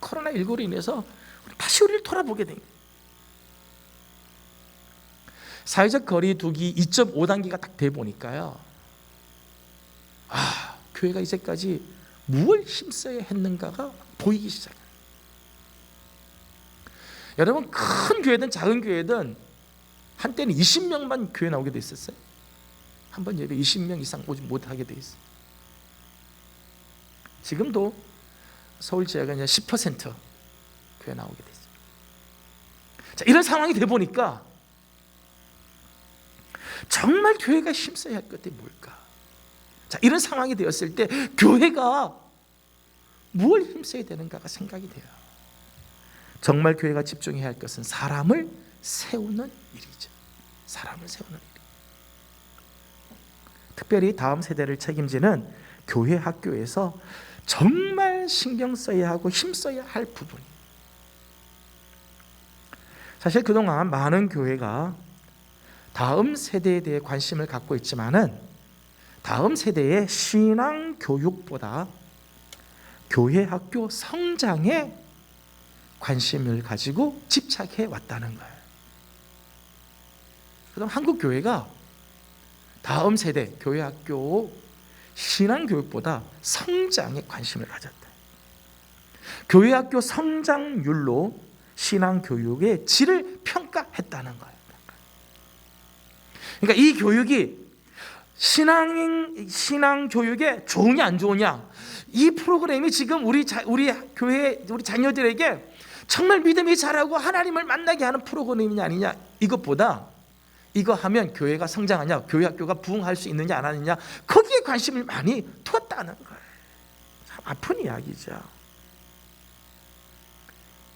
코로나19로 인해서 다시 우리를 돌아보게 된 거예요. 사회적 거리 두기 2.5단계가 딱 돼 보니까요, 교회가 이제까지 무엇을 힘써야 했는가가 보이기 시작해요. 여러분, 큰 교회든 작은 교회든 한때는 20명만 교회 나오게 돼 있었어요. 한 번 예배 20명 이상 오지 못하게 돼 있어요. 지금도 서울 지역은 10% 교회 나오게 돼 있어요. 자, 이런 상황이 돼 보니까 정말 교회가 힘써야 할 것들이 뭘까? 자, 이런 상황이 되었을 때 교회가 무엇을 힘써야 되는가가 생각이 돼요. 정말 교회가 집중해야 할 것은 사람을 세우는 일이죠. 사람을 세우는 일. 특별히 다음 세대를 책임지는 교회 학교에서 정말 신경 써야 하고 힘써야 할 부분이, 사실 그동안 많은 교회가 다음 세대에 대해 관심을 갖고 있지만은 다음 세대의 신앙 교육보다 교회 학교 성장에 관심을 가지고 집착해 왔다는 거예요. 그다음 한국 교회가 다음 세대 교회 학교 신앙 교육보다 성장에 관심을 가졌다. 교회 학교 성장률로 신앙 교육의 질을 평가했다는 거예요. 그러니까 이 교육이 신앙 교육에 좋으냐 안 좋으냐, 이 프로그램이 지금 우리 교회 우리 자녀들에게 정말 믿음이 자라고 하나님을 만나게 하는 프로그램이냐 아니냐, 이것보다 이거 하면 교회가 성장하냐, 교회 학교가 부흥할 수 있느냐 안 하느냐, 거기에 관심을 많이 두었다는 거예요. 참 아픈 이야기죠.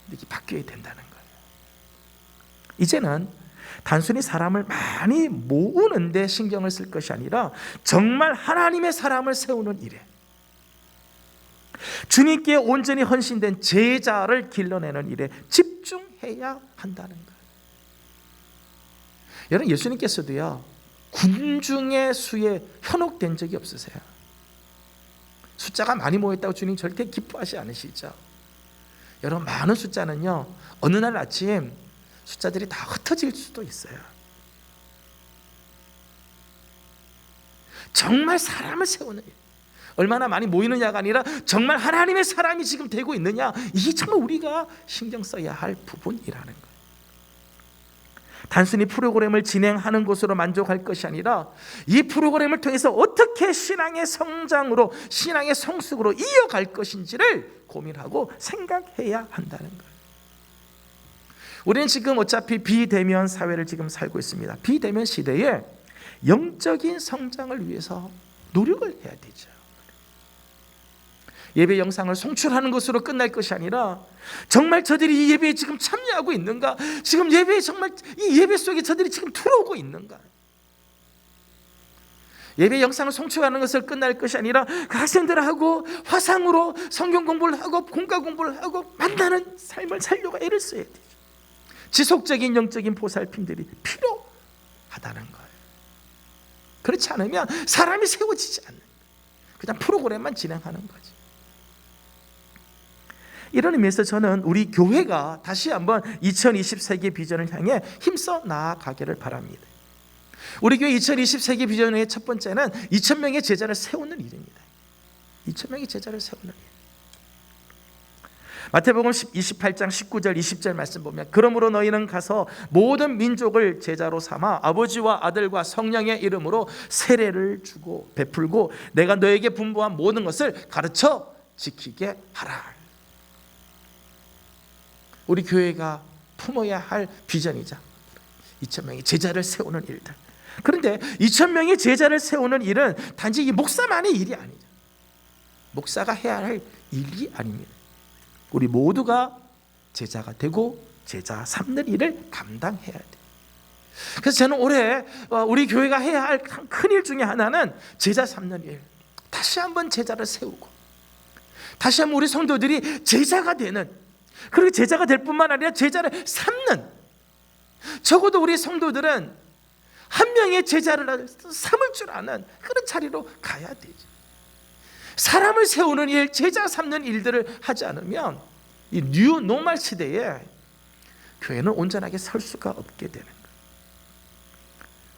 이렇게 바뀌어야 된다는 거예요. 이제는 단순히 사람을 많이 모으는 데 신경을 쓸 것이 아니라 정말 하나님의 사람을 세우는 일에, 주님께 온전히 헌신된 제자를 길러내는 일에 집중해야 한다는 거예요. 여러분, 예수님께서도요, 군중의 수에 현혹된 적이 없으세요. 숫자가 많이 모였다고 주님 절대 기뻐하지 않으시죠. 여러분, 많은 숫자는요, 어느 날 아침 숫자들이 다 흩어질 수도 있어요. 정말 사람을 세우는 일, 얼마나 많이 모이느냐가 아니라 정말 하나님의 사람이 지금 되고 있느냐, 이게 정말 우리가 신경 써야 할 부분이라는 거예요. 단순히 프로그램을 진행하는 것으로 만족할 것이 아니라 이 프로그램을 통해서 어떻게 신앙의 성장으로, 신앙의 성숙으로 이어갈 것인지를 고민하고 생각해야 한다는 거예요. 우리는 지금 어차피 비대면 사회를 지금 살고 있습니다. 비대면 시대에 영적인 성장을 위해서 노력을 해야 되죠. 예배 영상을 송출하는 것으로 끝날 것이 아니라 정말 저들이 이 예배에 지금 참여하고 있는가, 지금 예배에 정말 이 예배 속에 저들이 지금 들어오고 있는가, 예배 영상을 송출하는 것을 끝날 것이 아니라 그 학생들하고 화상으로 성경 공부를 하고 공과 공부를 하고 만나는 삶을 살려고 애를 써야 되죠. 지속적인 영적인 보살핌들이 필요하다는 거예요. 그렇지 않으면 사람이 세워지지 않는 거예요. 그냥 프로그램만 진행하는 거지. 이런 의미에서 저는 우리 교회가 다시 한번 2020 세계 비전을 향해 힘써 나아가기를 바랍니다. 우리 교회 2020 세계 비전의 첫 번째는 2,000명의 제자를 세우는 일입니다. 2,000명의 제자를 세우는 일. 마태복음 28장 19절 20절 말씀 보면, 그러므로 너희는 가서 모든 민족을 제자로 삼아 아버지와 아들과 성령의 이름으로 세례를 주고 베풀고 내가 너에게 분부한 모든 것을 가르쳐 지키게 하라. 우리 교회가 품어야 할 비전이자 2,000명의 제자를 세우는 일들. 그런데 2,000명의 제자를 세우는 일은 단지 이 목사만의 일이 아니죠. 목사가 해야 할 일이 아닙니다. 우리 모두가 제자가 되고 제자 삼는 일을 감당해야 돼요. 그래서 저는 올해 우리 교회가 해야 할 큰 일 중에 하나는 제자 삼는 일. 다시 한번 제자를 세우고 다시 한번 우리 성도들이 제자가 되는, 그리고 제자가 될 뿐만 아니라 제자를 삼는, 적어도 우리 성도들은 한 명의 제자를 삼을 줄 아는 그런 자리로 가야 되죠. 사람을 세우는 일, 제자 삼는 일들을 하지 않으면 이 뉴 노멀 시대에 교회는 온전하게 설 수가 없게 되는 거예요.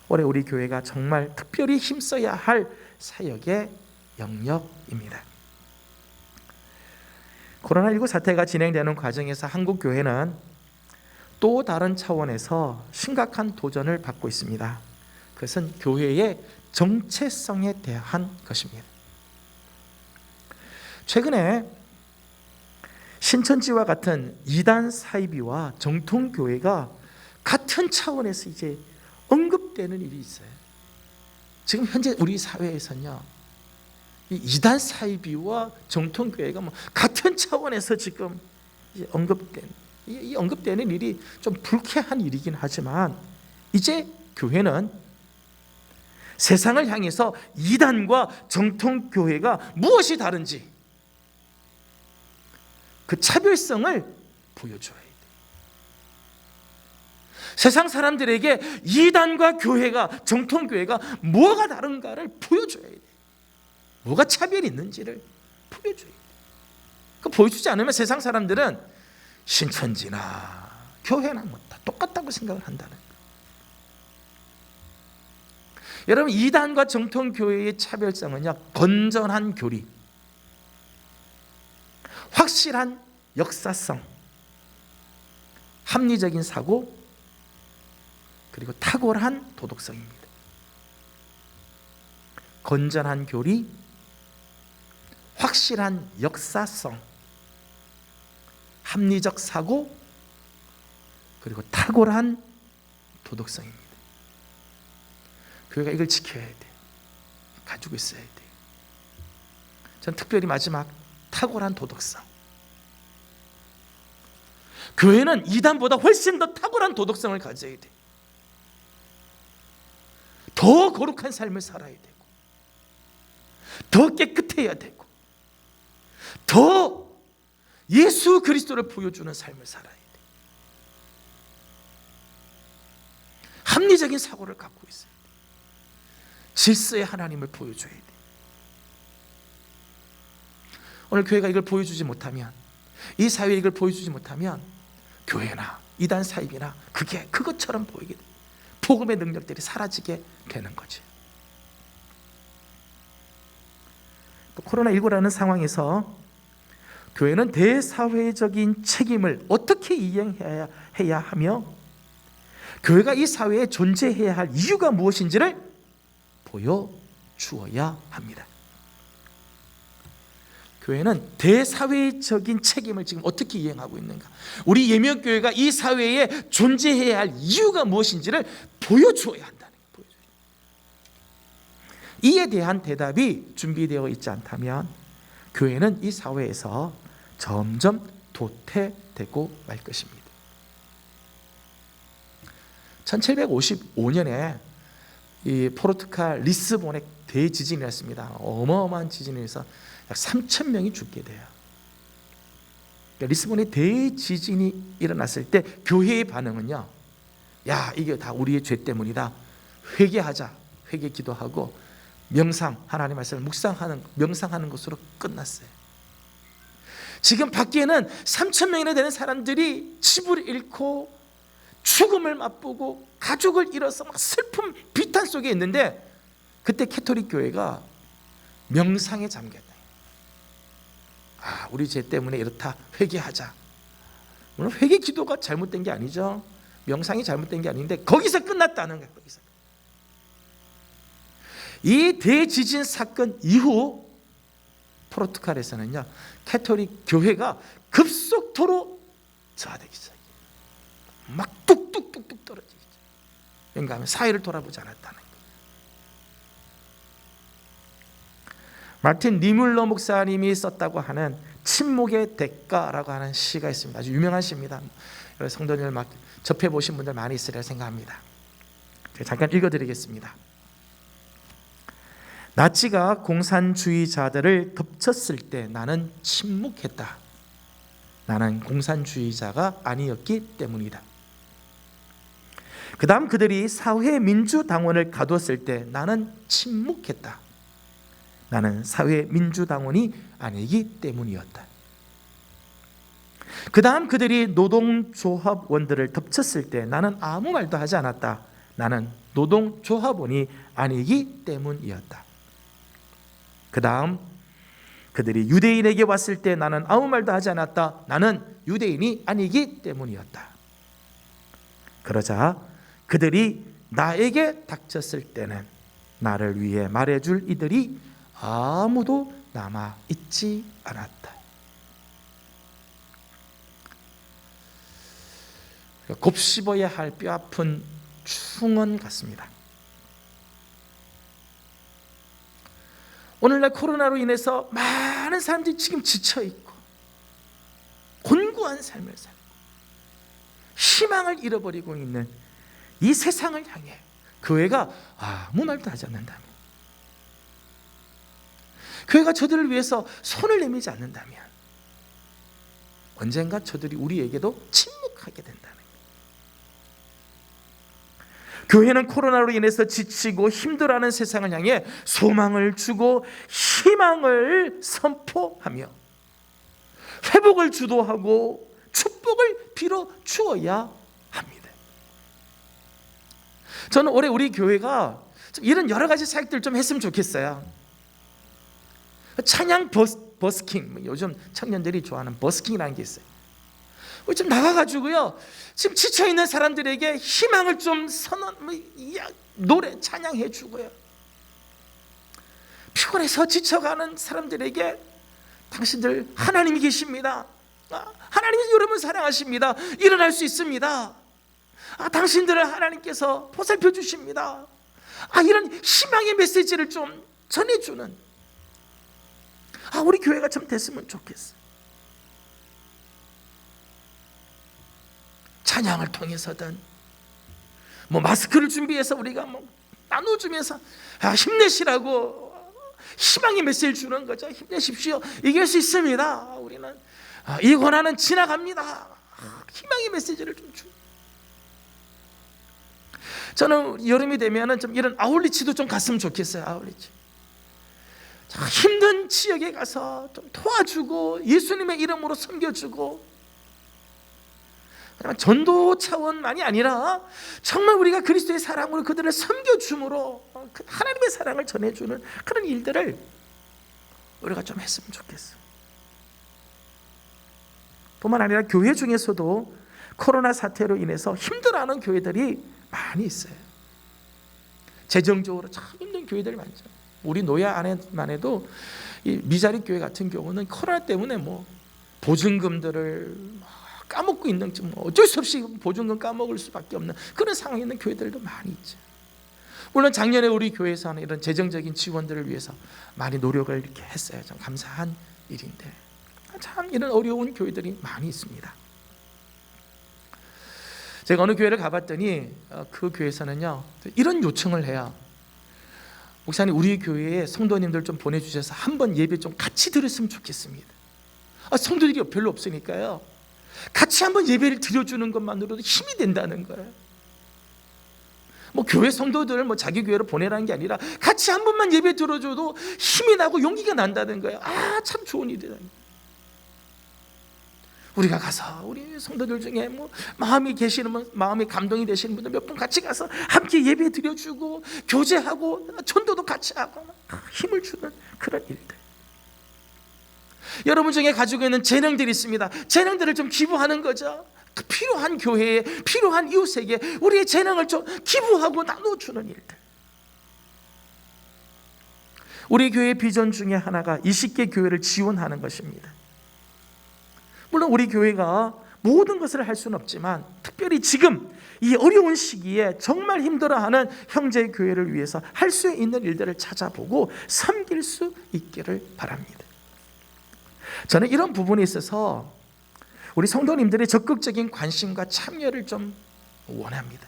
올해 우리 교회가 정말 특별히 힘써야 할 사역의 영역입니다. 코로나19 사태가 진행되는 과정에서 한국 교회는 또 다른 차원에서 심각한 도전을 받고 있습니다. 그것은 교회의 정체성에 대한 것입니다. 최근에 신천지와 같은 이단 사이비와 정통교회가 같은 차원에서 이제 언급되는 일이 있어요. 지금 현재 우리 사회에서는요, 이 이단 사이비와 정통교회가 뭐 같은 차원에서 지금 이 언급되는 일이 좀 불쾌한 일이긴 하지만, 이제 교회는 세상을 향해서 이단과 정통교회가 무엇이 다른지 그 차별성을 보여줘야 돼. 세상 사람들에게 이단과 교회가, 정통교회가 뭐가 다른가를 보여줘야 돼. 뭐가 차별이 있는지를 보여줘야 돼. 그 보여주지 않으면 세상 사람들은 신천지나 교회나 뭐 다 똑같다고 생각을 한다는 거예요. 여러분, 이단과 정통교회의 차별성은요, 건전한 교리, 확실한 역사성, 합리적인 사고, 그리고 탁월한 도덕성입니다. 건전한 교리, 확실한 역사성, 합리적 사고, 그리고 탁월한 도덕성입니다. 교회가 이걸 지켜야 돼. 가지고 있어야 돼. 전 특별히 마지막, 탁월한 도덕성. 교회는 이단보다 훨씬 더 탁월한 도덕성을 가져야 돼. 더 거룩한 삶을 살아야 되고, 더 깨끗해야 되고, 더 예수 그리스도를 보여주는 삶을 살아야 돼. 합리적인 사고를 갖고 있어야 돼. 질서의 하나님을 보여줘야 돼. 오늘 교회가 이걸 보여주지 못하면, 이 사회에 이걸 보여주지 못하면 교회나 이단 사입이나 그게 그것처럼 보이게 돼. 복음의 능력들이 사라지게 되는 거지. 또 코로나19라는 상황에서 교회는 대사회적인 책임을 어떻게 이행해야 하며, 교회가 이 사회에 존재해야 할 이유가 무엇인지를 보여주어야 합니다. 교회는 대사회적인 책임을 지금 어떻게 이행하고 있는가, 우리 예명교회가 이 사회에 존재해야 할 이유가 무엇인지를 보여주어야 한다는 거예요. 이에 대한 대답이 준비되어 있지 않다면 교회는 이 사회에서 점점 도태되고 말 것입니다. 1755년에 이 포르투갈 리스본의 대지진이 났습니다. 어마어마한 지진이 있어서 약 3,000명이 죽게 돼요. 그러니까 리스본의 대지진이 일어났을 때 교회의 반응은요, 야, 이게 다 우리의 죄 때문이다, 회개하자, 회개 기도하고 명상, 하나님 말씀을 묵상하는, 명상하는 것으로 끝났어요. 지금 밖에는 3,000명이나 되는 사람들이 집을 잃고 죽음을 맛보고 가족을 잃어서 막 슬픔, 비탄 속에 있는데, 그때 캐토릭 교회가 명상에 잠겼다. 아, 우리 죄 때문에 이렇다, 회개하자. 물론 회개 기도가 잘못된 게 아니죠. 명상이 잘못된 게 아닌데 거기서 끝났다는 거예요. 거기서. 이 대지진 사건 이후 포르투갈에서는요, 캐토릭 교회가 급속도로 저하되기 시작해요. 막 뚝뚝뚝뚝 떨어지죠. 왜냐하면 사회를 돌아보지 않았다는 거예요. 마틴 니물러 목사님이 썼다고 하는 침묵의 대가라고 하는 시가 있습니다. 아주 유명한 시입니다. 여러 성도님들 막 접해보신 분들 많이 있으리라 생각합니다. 제가 잠깐 읽어드리겠습니다. 나치가 공산주의자들을 덮쳤을 때 나는 침묵했다. 나는 공산주의자가 아니었기 때문이다. 그 다음 그들이 사회민주당원을 가두었을 때 나는 침묵했다. 나는 사회민주당원이 아니기 때문이었다. 그 다음 그들이 노동조합원들을 덮쳤을 때 나는 아무 말도 하지 않았다. 나는 노동조합원이 아니기 때문이었다. 그 다음 그들이 유대인에게 왔을 때 나는 아무 말도 하지 않았다. 나는 유대인이 아니기 때문이었다. 그러자 그들이 나에게 닥쳤을 때는 나를 위해 말해줄 이들이 아무도 남아있지 않았다. 곱씹어야 할 뼈아픈 충언 같습니다. 오늘날 코로나로 인해서 많은 사람들이 지금 지쳐있고 곤고한 삶을 살고 희망을 잃어버리고 있는 이 세상을 향해 교회가 아무 말도 하지 않는다면, 교회가 저들을 위해서 손을 내밀지 않는다면 언젠가 저들이 우리에게도 침묵하게 된다는 거예요. 교회는 코로나로 인해서 지치고 힘들어하는 세상을 향해 소망을 주고 희망을 선포하며 회복을 주도하고 축복을 빌어 주어야 합니다. 저는 올해 우리 교회가 이런 여러 가지 사역들 좀 했으면 좋겠어요. 찬양 버스킹, 요즘 청년들이 좋아하는 버스킹이라는 게 있어요. 좀 나가가지고요, 지금 지쳐있는 사람들에게 희망을 좀 노래 찬양해 주고요, 피곤해서 지쳐가는 사람들에게 당신들 하나님이 계십니다. 하나님이 여러분 사랑하십니다. 일어날 수 있습니다. 당신들을 하나님께서 보살펴 주십니다. 이런 희망의 메시지를 좀 전해주는 우리 교회가 좀 됐으면 좋겠어요. 찬양을 통해서든 마스크를 준비해서 우리가 나눠주면서 힘내시라고 희망의 메시지를 주는 거죠. 힘내십시오. 이길 수 있습니다. 우리는 이 고난은 지나갑니다. 희망의 메시지를 좀 주. 저는 여름이 되면은 좀 이런 아울리치도 좀 갔으면 좋겠어요. 아울리치. 힘든 지역에 가서 좀 도와주고 예수님의 이름으로 섬겨주고, 전도 차원만이 아니라 정말 우리가 그리스도의 사랑으로 그들을 섬겨줌으로 하나님의 사랑을 전해주는 그런 일들을 우리가 좀 했으면 좋겠어요. 뿐만 아니라 교회 중에서도 코로나 사태로 인해서 힘들어하는 교회들이 많이 있어요. 재정적으로 참 힘든 교회들이 많죠. 우리 노야 안에만 해도 이 미자립 교회 같은 경우는 코로나 때문에 보증금들을 까먹고 있는, 어쩔 수 없이 보증금 까먹을 수밖에 없는 그런 상황에 있는 교회들도 많이 있죠. 물론 작년에 우리 교회에서는 이런 재정적인 지원들을 위해서 많이 노력을 이렇게 했어요. 좀 감사한 일인데 참 이런 어려운 교회들이 많이 있습니다. 제가 어느 교회를 가봤더니 그 교회에서는요, 이런 요청을 해요. 목사님, 우리 교회에 성도님들 좀 보내주셔서 한번 예배 좀 같이 드렸으면 좋겠습니다. 성도들이 별로 없으니까요, 같이 한번 예배를 드려주는 것만으로도 힘이 된다는 거예요. 교회 성도들 자기 교회로 보내라는 게 아니라 같이 한 번만 예배 들어줘도 힘이 나고 용기가 난다는 거예요. 참 좋은 일이다. 우리가 가서 우리 성도들 중에 마음이 계시는, 마음이 감동이 되시는 분들 몇 분 같이 가서 함께 예배 드려주고 교제하고 전도도 같이 하고 힘을 주는 그런 일들. 여러분 중에 가지고 있는 재능들이 있습니다. 재능들을 좀 기부하는 거죠. 필요한 교회에, 필요한 이웃에게 우리의 재능을 좀 기부하고 나눠주는 일들. 우리 교회의 비전 중에 하나가 20개 교회를 지원하는 것입니다. 물론 우리 교회가 모든 것을 할 수는 없지만 특별히 지금 이 어려운 시기에 정말 힘들어하는 형제 교회를 위해서 할 수 있는 일들을 찾아보고 섬길 수 있기를 바랍니다. 저는 이런 부분에 있어서 우리 성도님들의 적극적인 관심과 참여를 좀 원합니다.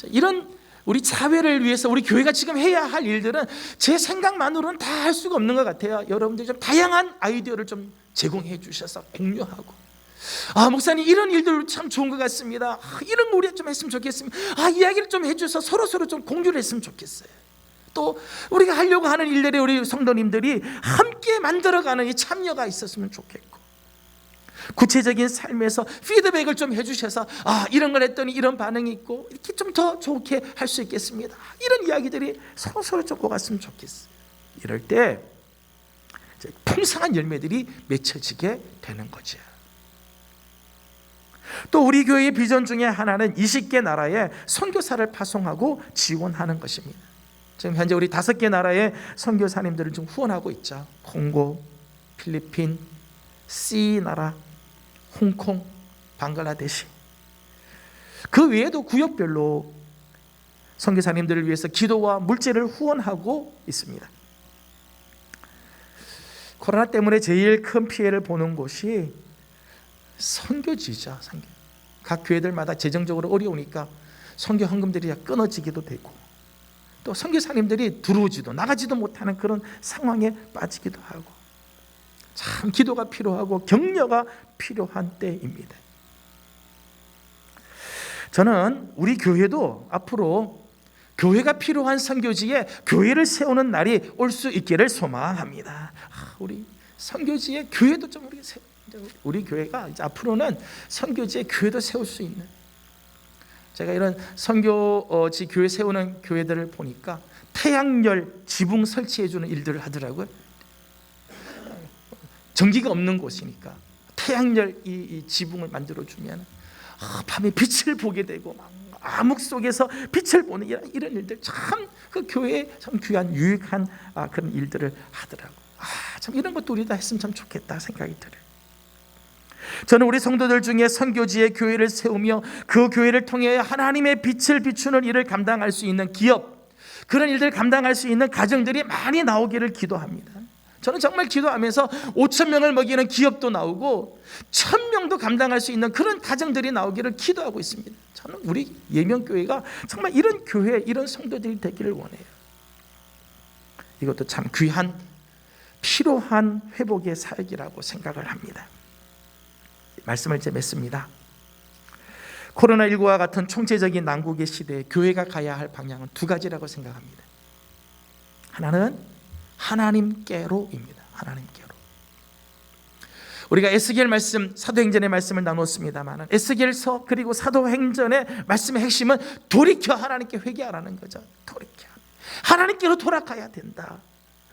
이런 우리 사회를 위해서 우리 교회가 지금 해야 할 일들은 제 생각만으로는 다 할 수가 없는 것 같아요. 여러분들이 좀 다양한 아이디어를 좀 제공해 주셔서 공유하고, 목사님 이런 일들 참 좋은 것 같습니다. 이런 거 우리가 좀 했으면 좋겠습니다. 이야기를 좀 해줘서 서로 좀 공유를 했으면 좋겠어요. 또 우리가 하려고 하는 일들에 우리 성도님들이 함께 만들어가는 이 참여가 있었으면 좋겠고, 구체적인 삶에서 피드백을 좀 해주셔서 이런 걸 했더니 이런 반응이 있고 이렇게 좀 더 좋게 할 수 있겠습니다. 이런 이야기들이 서로 좀 오갔으면 좋겠어요. 이럴 때 풍성한 열매들이 맺혀지게 되는 거죠. 또 우리 교회의 비전 중에 하나는 20개 나라에 선교사를 파송하고 지원하는 것입니다. 지금 현재 우리 5개 나라의 선교사님들을 좀 후원하고 있죠. 콩고, 필리핀, C 나라, 홍콩, 방글라데시. 그 외에도 구역별로 선교사님들을 위해서 기도와 물질을 후원하고 있습니다. 코로나 때문에 제일 큰 피해를 보는 곳이 선교지죠. 각 교회들마다 재정적으로 어려우니까 선교 헌금들이 끊어지기도 되고, 또 선교사님들이 들어오지도 나가지도 못하는 그런 상황에 빠지기도 하고, 참 기도가 필요하고 격려가 필요한 때입니다. 저는 우리 교회도 앞으로 교회가 필요한 선교지에 교회를 세우는 날이 올 수 있기를 소망합니다. 우리 선교지에 교회도 좀 우리 교회가 이제 앞으로는 선교지에 교회도 세울 수 있는, 제가 이런 선교지 교회 세우는 교회들을 보니까 태양열 지붕 설치해주는 일들을 하더라고요. 전기가 없는 곳이니까 태양열 이 지붕을 만들어주면 밤에 빛을 보게 되고 막 암흑 속에서 빛을 보는 이런 일들, 참 그 교회에 참 귀한 유익한 그런 일들을 하더라고요. 참 이런 것도 우리 다 했으면 참 좋겠다 생각이 들어요. 저는 우리 성도들 중에 선교지에 교회를 세우며 그 교회를 통해 하나님의 빛을 비추는 일을 감당할 수 있는 기업, 그런 일들을 감당할 수 있는 가정들이 많이 나오기를 기도합니다. 저는 정말 기도하면서 5,000명을 먹이는 기업도 나오고 1,000명도 감당할 수 있는 그런 가정들이 나오기를 기도하고 있습니다. 저는 우리 예명교회가 정말 이런 교회, 이런 성도들이 되기를 원해요. 이것도 참 귀한 필요한 회복의 사역이라고 생각을 합니다. 말씀을 이제 맺습니다. 코로나19와 같은 총체적인 난국의 시대에 교회가 가야 할 방향은 2가지라고 생각합니다. 하나는 하나님께로입니다. 하나님께로. 우리가 에스겔 말씀, 사도행전의 말씀을 나눴습니다만, 에스겔서 그리고 사도행전의 말씀의 핵심은 돌이켜 하나님께 회개하라는 거죠. 돌이켜 하나님께로 돌아가야 된다.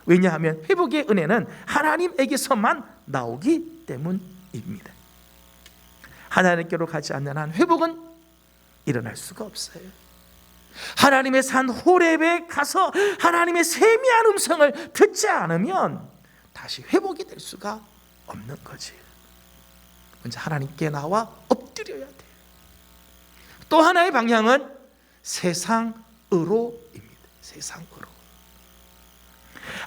왜냐하면 회복의 은혜는 하나님에게서만 나오기 때문입니다. 하나님께로 가지 않는 한 회복은 일어날 수가 없어요. 하나님의 산 호렙에 가서 하나님의 세미한 음성을 듣지 않으면 다시 회복이 될 수가 없는 거지. 먼저 하나님께 나와 엎드려야 돼. 또 하나의 방향은 세상으로입니다. 세상으로.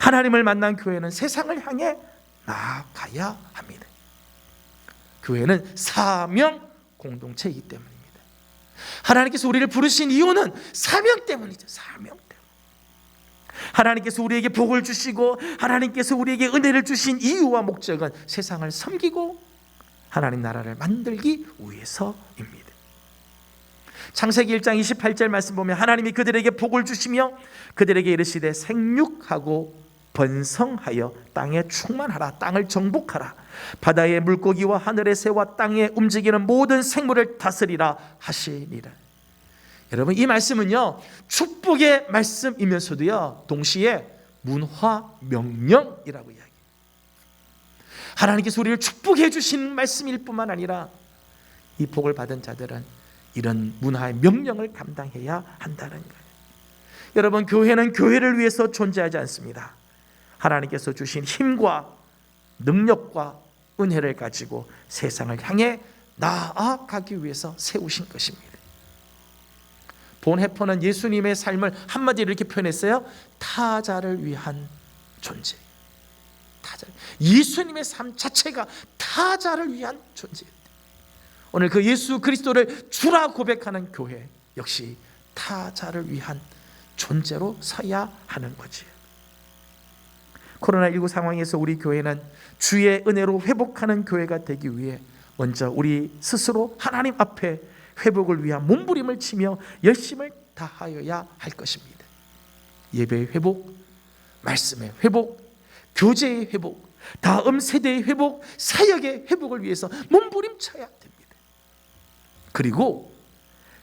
하나님을 만난 교회는 세상을 향해 나아가야 합니다. 교회는 사명 공동체이기 때문입니다. 하나님께서 우리를 부르신 이유는 사명 때문이죠. 사명 때문에. 하나님께서 우리에게 복을 주시고 하나님께서 우리에게 은혜를 주신 이유와 목적은 세상을 섬기고 하나님 나라를 만들기 위해서입니다. 창세기 1장 28절 말씀 보면 하나님이 그들에게 복을 주시며 그들에게 이르시되 생육하고 번성하여 땅에 충만하라. 땅을 정복하라. 바다의 물고기와 하늘의 새와 땅에 움직이는 모든 생물을 다스리라 하시니라. 여러분, 이 말씀은요 축복의 말씀이면서도요 동시에 문화 명령이라고 이야기해요. 하나님께서 우리를 축복해 주신 말씀일 뿐만 아니라 이 복을 받은 자들은 이런 문화의 명령을 감당해야 한다는 거예요. 여러분, 교회는 교회를 위해서 존재하지 않습니다. 하나님께서 주신 힘과 능력과 은혜를 가지고 세상을 향해 나아가기 위해서 세우신 것입니다. 본 해퍼는 예수님의 삶을 한마디로 이렇게 표현했어요. 타자를 위한 존재. 타자. 예수님의 삶 자체가 타자를 위한 존재입니다. 오늘 그 예수 그리스도를 주라 고백하는 교회 역시 타자를 위한 존재로 서야 하는 거지. 코로나19 상황에서 우리 교회는 주의 은혜로 회복하는 교회가 되기 위해 먼저 우리 스스로 하나님 앞에 회복을 위한 몸부림을 치며 열심을 다하여야 할 것입니다. 예배의 회복, 말씀의 회복, 교제의 회복, 다음 세대의 회복, 사역의 회복을 위해서 몸부림쳐야 됩니다. 그리고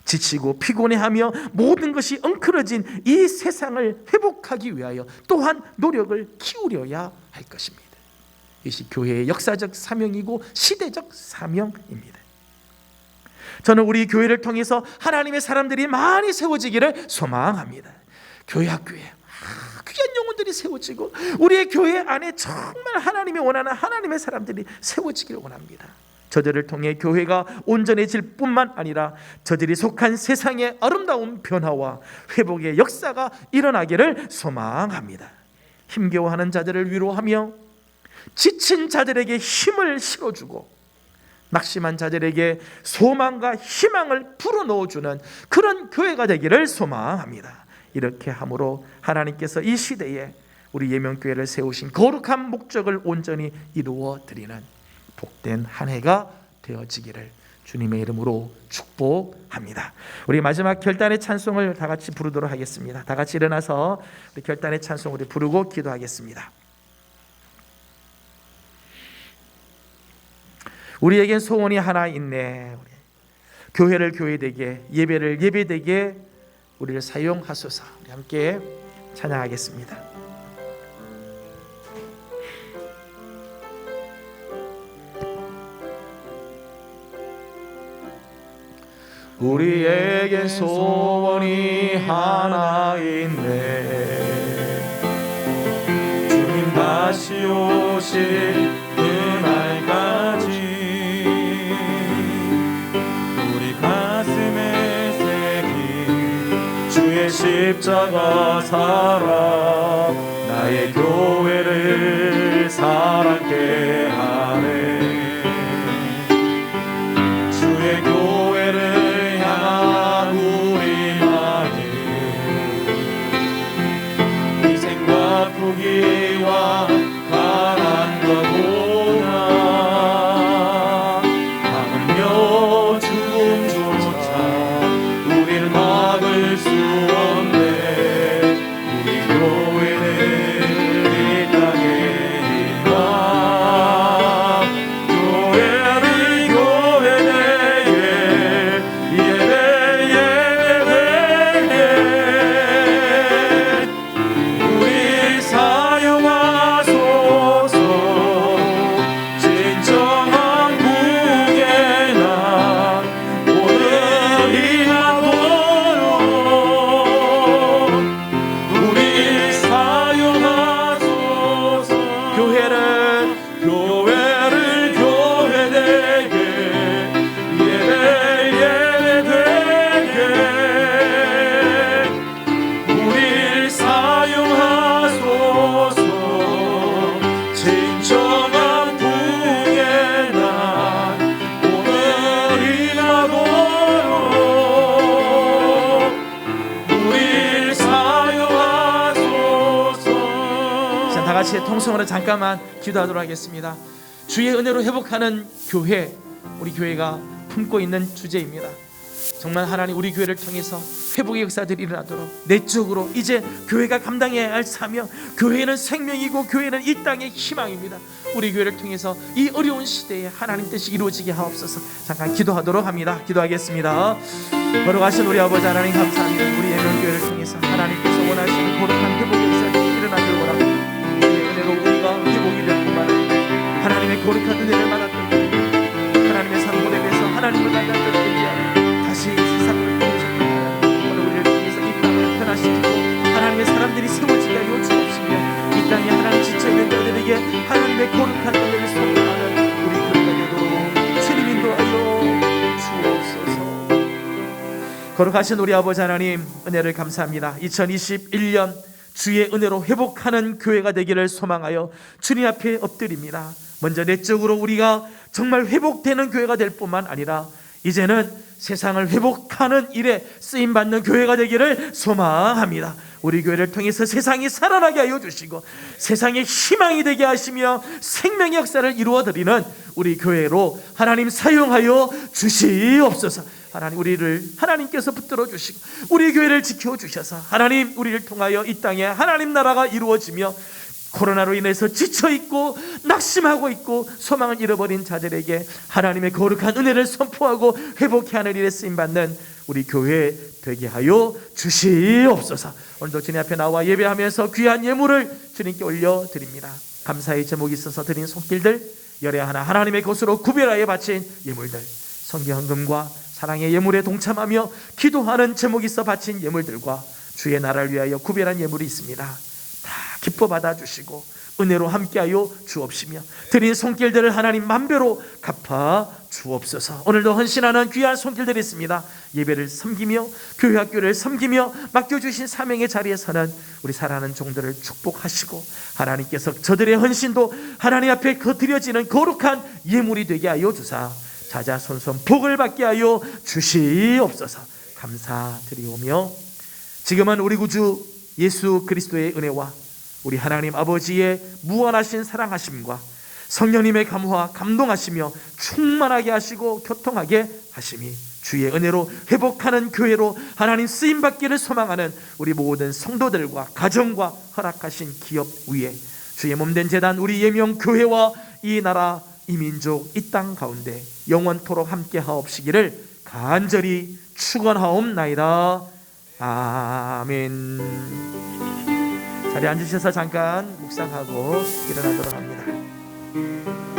지치고 피곤해하며 모든 것이 엉클어진 이 세상을 회복하기 위하여 또한 노력을 기울여야 할 것입니다. 이것이 교회의 역사적 사명이고 시대적 사명입니다. 저는 우리 교회를 통해서 하나님의 사람들이 많이 세워지기를 소망합니다. 교회 학교에 귀한 영혼들이 세워지고 우리의 교회 안에 정말 하나님이 원하는 하나님의 사람들이 세워지기를 원합니다. 저들을 통해 교회가 온전해질 뿐만 아니라 저들이 속한 세상의 아름다운 변화와 회복의 역사가 일어나기를 소망합니다. 힘겨워하는 자들을 위로하며 지친 자들에게 힘을 실어주고 낙심한 자들에게 소망과 희망을 불어넣어주는 그런 교회가 되기를 소망합니다. 이렇게 함으로 하나님께서 이 시대에 우리 예명교회를 세우신 거룩한 목적을 온전히 이루어 드리는 복된 한 해가 되어지기를 주님의 이름으로 축복합니다. 우리 마지막 결단의 찬송을 다 같이 부르도록 하겠습니다. 다 같이 일어나서 우리 결단의 찬송 우리 부르고 기도하겠습니다. 우리에겐 소원이 하나 있네. 교회를 교회되게, 예배를 예배되게 우리를 사용하소서. 우리 함께 찬양하겠습니다. 우리에겐 소원이 하나 있네. 주님 다시 오실 그날까지 우리 가슴에 새긴 주의 십자가 사랑 나의 교회를 사랑케 하네. 주의 교회를 포기와 가난과 고난 하물며 죽음조차 우리를 막을 수 없네. 우리 교회는 이 땅의 희망 교회를 교회되게 예배되게 우리 사용하소서. 진정한 부흥의 날 오늘 임하도록 우리 사용하소서. 교회를 교회되게 예배되게 우리 사용하소서. 진정한 부흥의 날 오늘 임하도록 우리 사용하소서. 자, 다 같이 통성으로 잠깐만 기도하도록 하겠습니다. 주의 은혜로 회복하는 교회, 우리 교회가 품고 있는 주제입니다. 정말 하나님 우리 교회를 통해서 회복의 역사들이 일어나도록 내적으로 이제 교회가 감당해야 할 사명, 교회는 생명이고 교회는 이 땅의 희망입니다. 우리 교회를 통해서 이 어려운 시대에 하나님 뜻이 이루어지게 하옵소서. 잠깐 기도하도록 합니다. 기도하겠습니다. 거룩하신 우리 아버지 하나님 감사합니다. 우리 예명교회를 통해서 하나님께서 원하시는 거룩한 회복의 역사들이 일어나길 원합니다. 우리의 은혜로 우리가 회복이 될 뿐만 아니라 하나님의 거룩한 은혜를 받았던 하나님의 산모델에서 하나님을 만났던 때에 다시 세상을 보내셨던 하나님, 오늘 우리를 통해서 이 땅을 변화시키고 하나님의 사람들이 세워지게 하여 주옵시며 이 땅에 하나님 지쳐있는 자들에게 하나님의 거룩한 은혜를 선포하는 우리 교회가 되도록 주님 인도하여 주옵소서. 거룩하신 우리 아버지 하나님 은혜를 감사합니다. 2021년 주의 은혜로 회복하는 교회가 되기를 소망하여 주님 앞에 엎드립니다. 먼저 내적으로 우리가 정말 회복되는 교회가 될 뿐만 아니라 이제는 세상을 회복하는 일에 쓰임받는 교회가 되기를 소망합니다. 우리 교회를 통해서 세상이 살아나게 하여 주시고 세상의 희망이 되게 하시며 생명의 역사를 이루어드리는 우리 교회로 하나님 사용하여 주시옵소서. 하나님, 우리를 하나님께서 붙들어 주시고 우리 교회를 지켜주셔서 하나님, 우리를 통하여 이 땅에 하나님 나라가 이루어지며 코로나로 인해서 지쳐있고 낙심하고 있고 소망을 잃어버린 자들에게 하나님의 거룩한 은혜를 선포하고 회복케 하는 일에 쓰임받는 우리 교회 되게 하여 주시옵소서. 오늘도 주님 앞에 나와 예배하면서 귀한 예물을 주님께 올려드립니다. 감사의 제목이 있어서 드린 손길들, 열애 하나 하나님의 것으로 구별하여 바친 예물들, 성경헌금과 사랑의 예물에 동참하며 기도하는 제목이 있어 바친 예물들과 주의 나라를 위하여 구별한 예물이 있습니다. 다 기뻐 받아주시고 은혜로 함께하여 주옵시며 드린 손길들을 하나님 만배로 갚아 주옵소서. 오늘도 헌신하는 귀한 손길들이 있습니다. 예배를 섬기며 교회 학교를 섬기며 맡겨주신 사명의 자리에 서는 우리 사랑하는 종들을 축복하시고 하나님께서 저들의 헌신도 하나님 앞에 드려지는 거룩한 예물이 되게 하여 주사 자자손손 복을 받게 하여 주시옵소서. 감사드리오며 지금은 우리 구주 예수 그리스도의 은혜와 우리 하나님 아버지의 무한하신 사랑하심과 성령님의 감화 감동하시며 충만하게 하시고 교통하게 하심이 주의 은혜로 회복하는 교회로 하나님 쓰임받기를 소망하는 우리 모든 성도들과 가정과 허락하신 기업 위에 주의 몸된 제단 우리 예명교회와 이 나라 이 민족 이 땅 가운데 영원토록 함께 하옵시기를 간절히 축원하옵나이다. 아멘. 자리에 앉으셔서 잠깐 묵상하고 일어나도록 합니다.